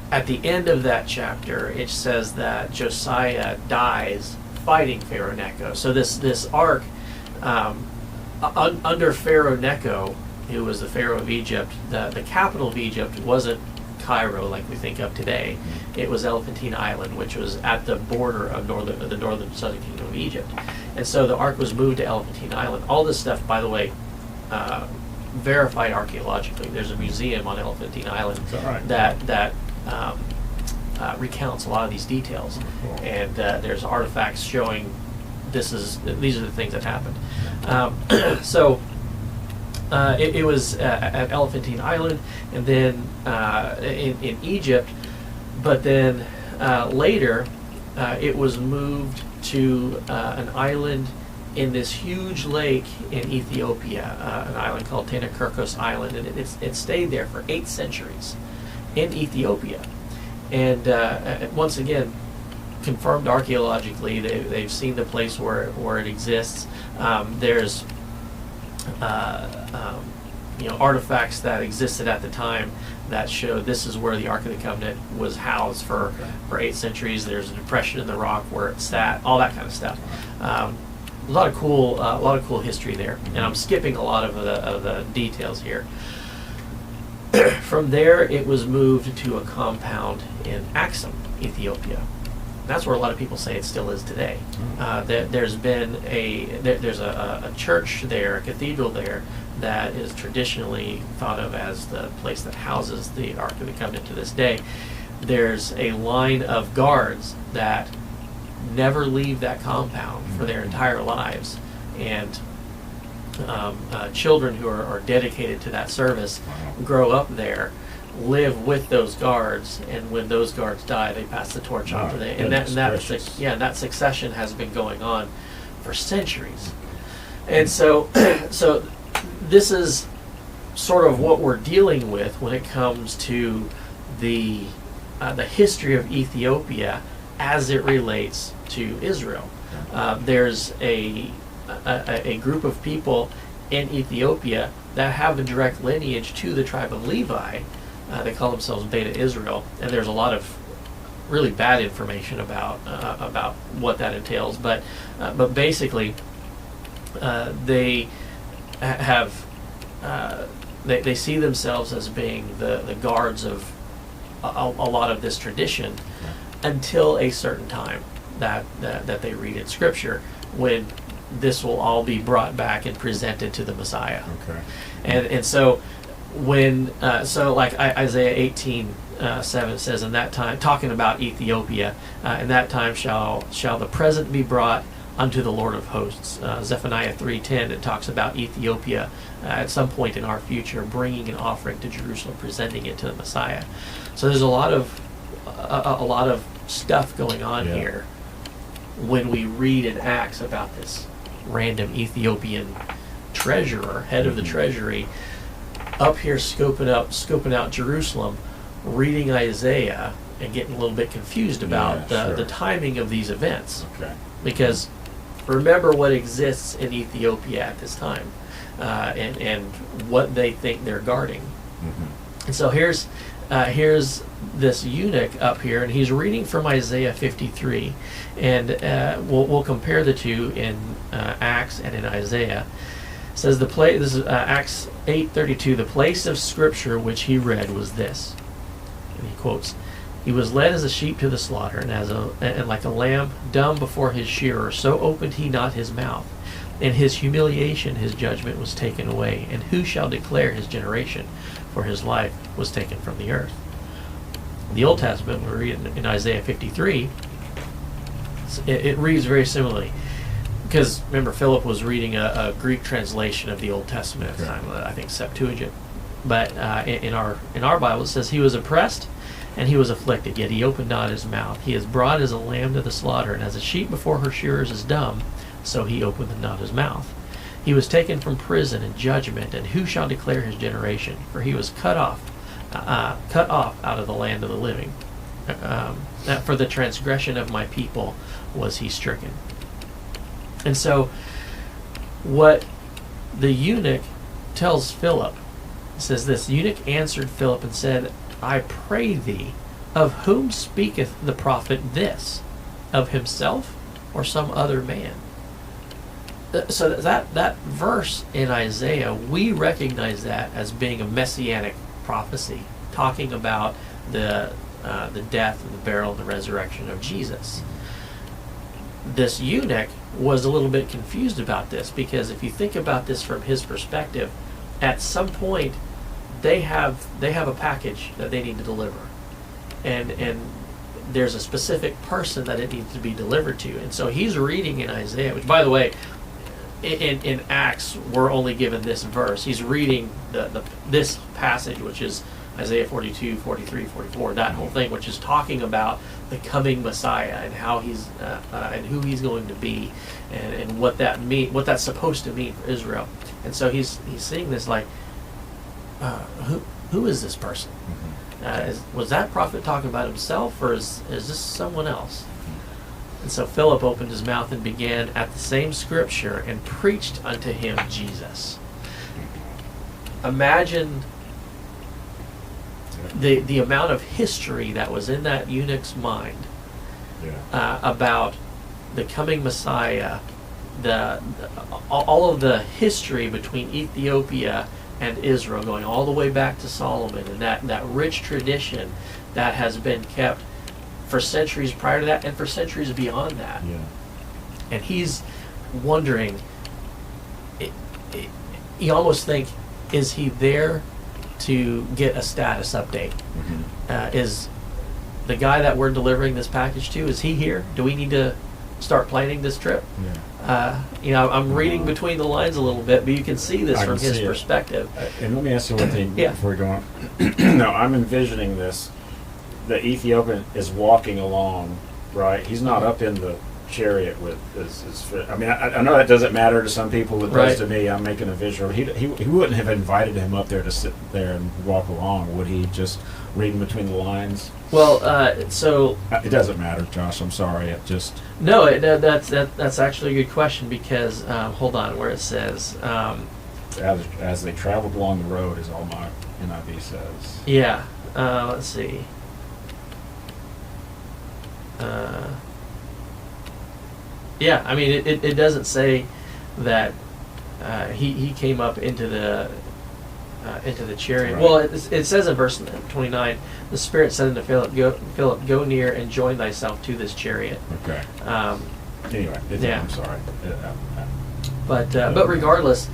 At the end of that chapter, it says that Josiah dies fighting Pharaoh Necho. So this ark, under Pharaoh Necho, who was the Pharaoh of Egypt, the capital of Egypt wasn't Cairo like we think of today. It was Elephantine Island, which was at the border of the northern southern kingdom of Egypt. And so the ark was moved to Elephantine Island. All this stuff, by the way, verified archaeologically. There's a museum on Elephantine Island that recounts a lot of these details, and there's artifacts showing these are the things that happened. So it was at Elephantine Island, and then in Egypt, but then later it was moved to an island in this huge lake in Ethiopia, an island called Tanakurkos Island, and it stayed there for 8 centuries in Ethiopia. And once again, confirmed archaeologically, they've seen the place where it exists. There's artifacts that existed at the time that show this is where the Ark of the Covenant was housed for 8 centuries. There's a depression in the rock where it sat, all that kind of stuff. A lot of cool history there, and I'm skipping a lot of the details here. From there, it was moved to a compound in Axum, Ethiopia. That's where a lot of people say it still is today. There's a church there, a cathedral there, that is traditionally thought of as the place that houses the Ark of the Covenant to this day. There's a line of guards that never leave that compound for their entire lives, and children who are dedicated to that service grow up there, live with those guards, and when those guards die, they pass the torch on to them. And that succession has been going on for centuries. And so this is sort of what we're dealing with when it comes to the history of Ethiopia as it relates to Israel. There's a group of people in Ethiopia that have a direct lineage to the tribe of Levi. They call themselves Beta Israel, and there's a lot of really bad information about what that entails. But basically, they have they see themselves as being the guards of a lot of this tradition until a certain time that they read in Scripture, when this will all be brought back and presented to the Messiah. Okay. And so when like Isaiah 18:7 says, in that time, talking about Ethiopia, in that time shall the present be brought unto the Lord of hosts. Zephaniah 3:10, it talks about Ethiopia at some point in our future bringing an offering to Jerusalem, presenting it to the Messiah. So there's a lot of stuff going on here when we read in Acts about this random Ethiopian treasurer, head of the treasury, up here scoping out Jerusalem, reading Isaiah and getting a little bit confused about the timing of these events. Okay. Because remember what exists in Ethiopia at this time, and what they think they're guarding. Mm-hmm. And so here's this eunuch up here, and he's reading from Isaiah 53, and we'll compare the two in Acts and in Isaiah. It says this is Acts 8:32. The place of Scripture which he read was this, and he quotes, "He was led as a sheep to the slaughter, and like a lamb dumb before his shearer, so opened he not his mouth. In his humiliation his judgment was taken away, and who shall declare his generation? For his life was taken from the earth." The Old Testament, we read in Isaiah 53, it reads very similarly. Because remember, Philip was reading a Greek translation of the Old Testament at the time, I think Septuagint. But in our Bible it says, "He was oppressed and he was afflicted, yet he opened not his mouth. He is brought as a lamb to the slaughter, and as a sheep before her shearers is dumb, so he opened not his mouth. He was taken from prison and judgment, and who shall declare his generation? For he was cut off out of the land of the living. For the transgression of my people was he stricken." And so what the eunuch tells Philip, says this, "Eunuch answered Philip and said, I pray thee, of whom speaketh the prophet this? Of himself or some other man?" So that verse in Isaiah, we recognize that as being a messianic prophecy, talking about the death and the burial and the resurrection of Jesus. This eunuch was a little bit confused about this, because if you think about this from his perspective, at some point they have a package that they need to deliver, and there's a specific person that it needs to be delivered to. And so he's reading in Isaiah, which, by the way, in Acts we're only given this verse. He's reading this passage, which is Isaiah 42, 43, 44, that whole thing, which is talking about the coming Messiah and how he's and who he's going to be, and what that's supposed to mean for Israel. And so he's seeing this like, who is this person? Was that prophet talking about himself, or is this someone else? And so Philip opened his mouth and began at the same scripture and preached unto him Jesus. Imagine the amount of history that was in that eunuch's mind about the coming Messiah, all of the history between Ethiopia and Israel, going all the way back to Solomon, and that rich tradition that has been kept for centuries prior to that and for centuries beyond that. And he's wondering, you almost think, is he there to get a status update? Is the guy that we're delivering this package to, is he here? Do we need to start planning this trip? I'm reading between the lines a little bit, but you can see this from his perspective. And let me ask you one thing before we go on. No, I'm envisioning this. The Ethiopian is walking along, right? He's not up in the chariot with his I mean, I know that doesn't matter to some people. It Right. does to me. I'm making a visual. He wouldn't have invited him up there to sit there and walk along, would he? Just reading between the lines. Well, so It doesn't matter, Josh. I'm sorry. It just no, that's actually a good question because hold on, where it says as they traveled along the road, is all my NIV says. yeah. Let's see. Yeah, I mean, it doesn't say that he came up into the chariot. Right. Well, it says in verse 29, the Spirit said unto Philip, go near and join thyself to this chariot. Okay. Anyway, Yeah. I'm sorry. But regardless,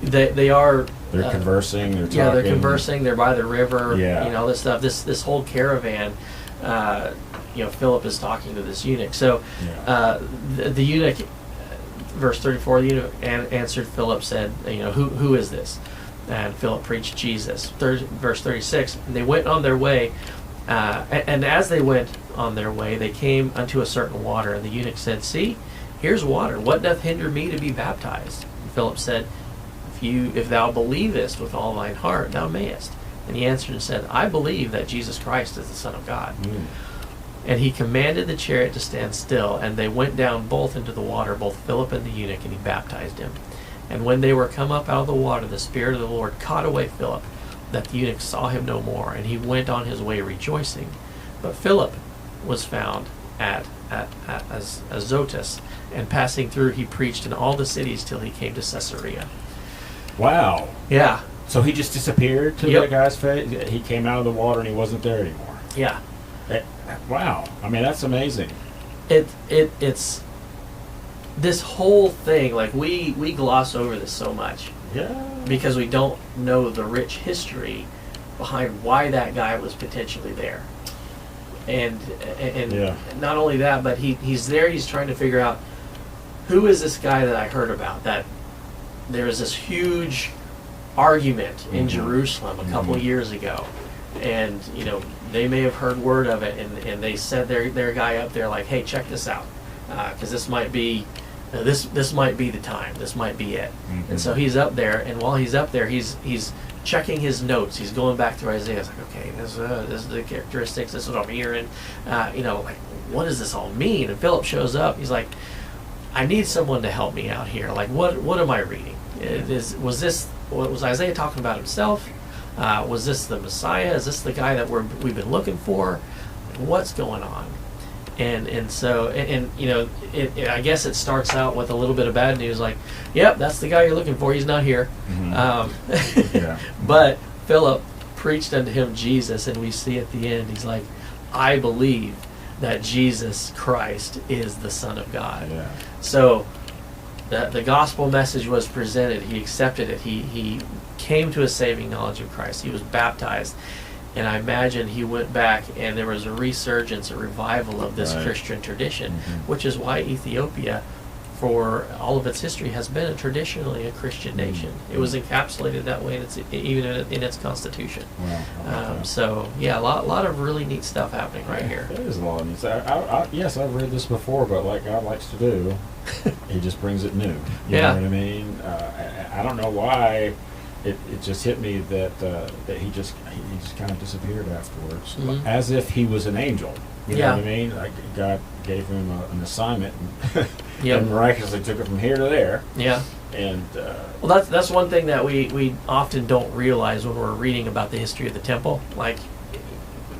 they are. They're conversing. They're talking. Yeah, they're conversing. They're by the river. Yeah. You know, this stuff. This whole caravan. Philip is talking to this eunuch. So Yeah. the eunuch, verse 34, the eunuch answered Philip, said, who is this? And Philip preached Jesus. Verse 36, and they went on their way, and as they went on their way, they came unto a certain water, and the eunuch said, see, here's water. What doth hinder me to be baptized? And Philip said, if thou believest with all thine heart, thou mayest. And he answered and said, I believe that Jesus Christ is the Son of God. Mm. And he commanded the chariot to stand still, and they went down both into the water, both Philip and the eunuch, and he baptized him. And when they were come up out of the water, the Spirit of the Lord caught away Philip, that the eunuch saw him no more, and he went on his way rejoicing. But Philip was found at Azotus, and passing through he preached in all the cities till he came to Caesarea. Wow. Yeah, So he just disappeared to Yep. that guy's face? He came out of the water and he wasn't there anymore. yeah. Wow. I mean, that's amazing. It's this whole thing, like we gloss over this so much Yeah. because we don't know the rich history behind why that guy was potentially there. And Yeah. not only that, but he's there, he's trying to figure out who is this guy that I heard about, that there was this huge argument in Mhm. Jerusalem a couple Mhm. years ago, and they may have heard word of it, and they sent their guy up there like, hey, check this out, because this might be this might be the time, this might be it. Mhm. And so he's up there, and while he's up there, he's checking his notes. He's going back through Isaiah. It's like, okay, this is the characteristics. This is what I'm hearing. Like, what does this all mean? And Philip shows up. He's like, I need someone to help me out here. Like, what am I reading? Was Isaiah talking about himself? Was this the Messiah? Is this the guy that we've been looking for? What's going on? And so I guess it starts out with a little bit of bad news, like, yep, that's the guy you're looking for. He's not here. Mhm. Yeah. But Philip preached unto him Jesus, and we see at the end, he's like, I believe that Jesus Christ is the Son of God. Yeah. So the gospel message was presented. He accepted it. He came to a saving knowledge of Christ. He was baptized. And I imagine he went back and there was a resurgence, a revival of this Right. Christian tradition, Mhm. which is why Ethiopia, for all of its history, has been traditionally a Christian nation. It was encapsulated that way even in its constitution. Wow. I like that. So, yeah, a lot of really neat stuff happening right here. There is a lot of news. Yes, I've read this before, but like God likes to do, he just brings it new. You Yeah. know what I mean? I don't know why it just hit me that he just kind of disappeared afterwards, Mhm. as if he was an angel. You Yeah. know what I mean? Like God gave him an assignment and, Yep. and miraculously took it from here to there. Yeah. And Well, that's one thing that we often don't realize when we're reading about the history of the temple. Like,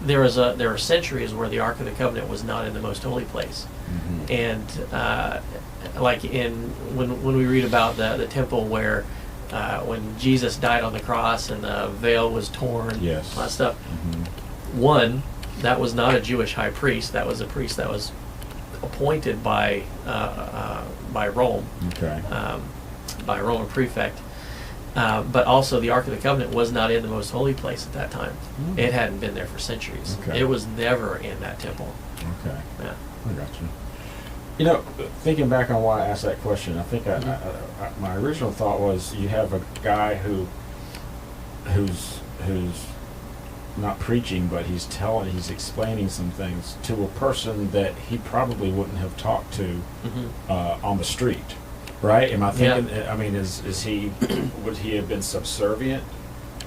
there were centuries where the Ark of the Covenant was not in the most holy place, mhm. and like when we read about the temple where when Jesus died on the cross and the veil was torn, Yes. all that stuff. Mhm. One, that was not a Jewish high priest. That was a priest that was appointed by Rome. Okay. By a Roman prefect. But also the Ark of the Covenant was not in the most holy place at that time. Mm. It hadn't been there for centuries. Okay. It was never in that temple. Okay. Yeah. I got you. You know, thinking back on why I asked that question, I think my original thought was you have a guy who's not preaching, but he's explaining some things to a person that he probably wouldn't have talked to on the street, right? Am I thinking? Yeah. I mean, is he would he have been subservient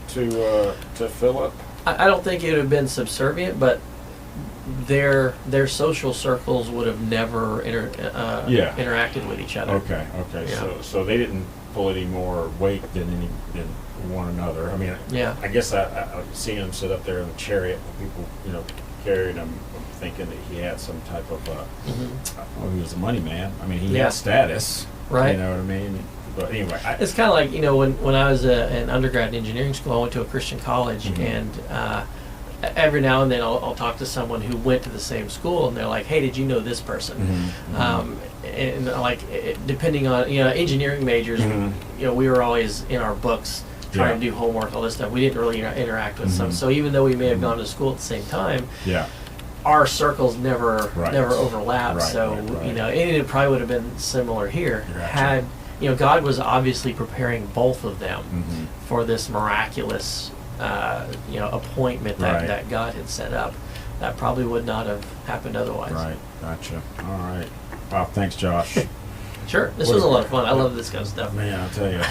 to Philip? I don't think it would have been subservient, but their social circles would have never interacted with each other. Okay. Yeah. So they didn't pull any more weight than one another. I mean, Yeah. I guess I seen him sit up there in the chariot, and people, carried him, thinking that he had some type of, well, he was a money man. I mean, he Yeah. had status, Right. You know what I mean? But anyway, It's kind of like, when I was an undergrad in engineering school, I went to a Christian college, and every now and then I'll talk to someone who went to the same school, and they're like, hey, did you know this person? And like, depending on, engineering majors, we were always in our books trying to do homework, all this stuff. We didn't really interact with some. So even though we may have gone to school at the same time, our circles never overlapped. And it probably would have been similar here had, God was obviously preparing both of them for this miraculous appointment that God had set up. That probably would not have happened otherwise. Right, gotcha. All right. Wow, thanks, Josh. Sure, this was a lot of fun. I love this kind of stuff. Man, I'll tell you,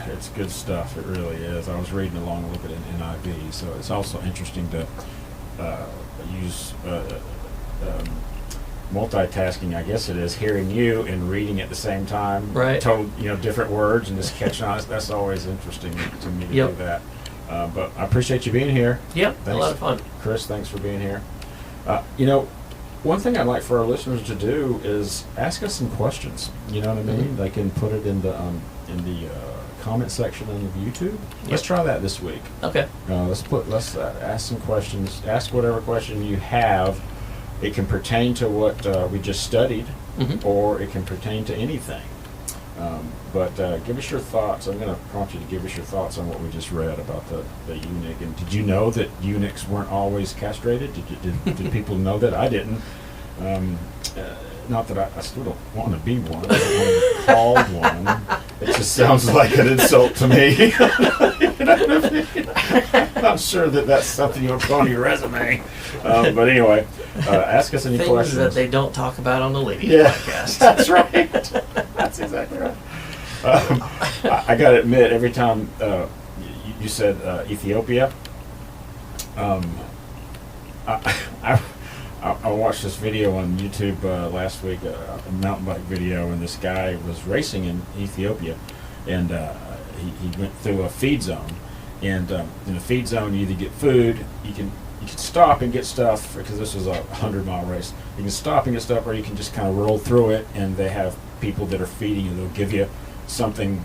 it's good stuff. It really is. I was reading along a little bit in NIV, so it's also interesting to use multitasking, I guess it is, hearing you and reading at the same time. Right. Told, different words and just catching on. That's always interesting to me to do that. But I appreciate you being here. Yep, Thanks. a lot of fun. Chris, thanks for being here. One thing I'd like for our listeners to do is ask us some questions. You know what I mean? They can put it in the comment section of YouTube. Let's try that this week. Okay. Let's ask some questions. Ask whatever question you have. It can pertain to what we just studied, or it can pertain to anything. But give us your thoughts. I'm going to prompt you to give us your thoughts on what we just read about the eunuch. And did you know that eunuchs weren't always castrated? Did people know that? I didn't. Not that I still don't want to be one. I don't want to be called one. It just sounds like an insult to me. I'm not sure that that's something you want to put on your resume. But anyway, ask us any questions. Things that they don't talk about on the Ladies podcast. That's right. That's exactly right. I got to admit, every time you said Ethiopia, I watched this video on YouTube last week, a mountain bike video, and this guy was racing in Ethiopia, and he went through a feed zone, and in the feed zone you either get food, you can stop and get stuff, because this was a 100-mile race. You can stop and get stuff, or you can just kind of roll through it, and they have people that are feeding you. They'll give you something,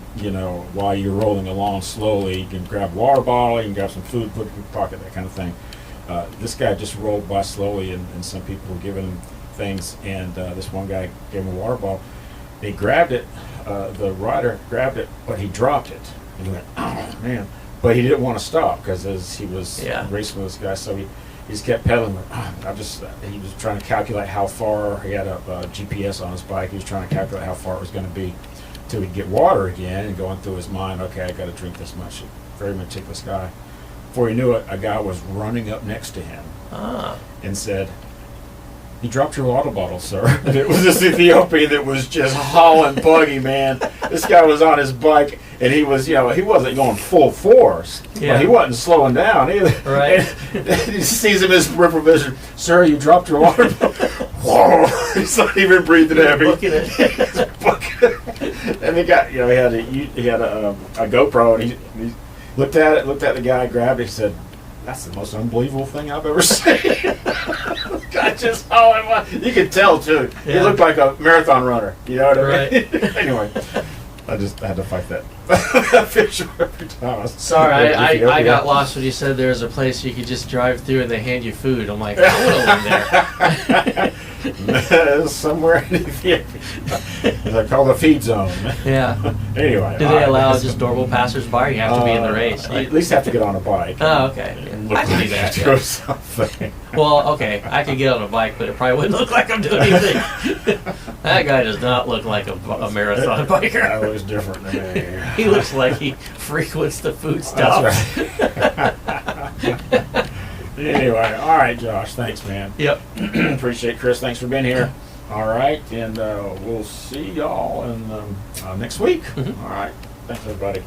while you're rolling along slowly. You can grab a water bottle, you can grab some food, put it in your pocket, that kind of thing. This guy just rolled by slowly, and some people were giving him things, and this one guy gave him a water bottle. He grabbed it, the rider grabbed it, but he dropped it. And he went, oh, man. But he didn't want to stop, because as he was racing with this guy, so he just kept pedaling. He was trying to calculate how far. He had a GPS on his bike. He was trying to calculate how far it was going to be till he'd get water again, and going through his mind, okay, I got to drink this much. Very meticulous guy. Before he knew it, a guy was running up next to him and said, "You dropped your water bottle, sir." And it was this Ethiopian that was just hauling buggy, man. This guy was on his bike, and he was, he wasn't going full force, but he wasn't slowing down either. Right. And he sees him in his peripheral vision. "Sir, you dropped your water bottle." Whoa! He's not even breathing heavy. And the guy, he had a GoPro, and he looked at the guy, grabbed it, he said, "That's the most unbelievable thing I've ever seen." The guy just, you could tell too. He looked like a marathon runner. You know what I mean? Anyway, I had to fight that picture every time. Sorry, I got lost when you said there's a place you could just drive through and they hand you food. I'm like, I want to live there. Somewhere in Ethiopia. They call the feed zone. Yeah. Anyway. Do they allow just normal passersby, or you have to be in the race? You at least have to get on a bike. Oh, okay. I can do that. Do something. Well, okay, I could get on a bike, but it probably wouldn't look like I'm doing anything. That guy does not look like a marathon biker. That looks different to me. He looks like he frequents the food stops. That's right. Anyway, all right, Josh. Thanks, man. Yep. Appreciate Chris. Thanks for being here. All right, and we'll see y'all in next week. Mhm. All right. Thanks, everybody.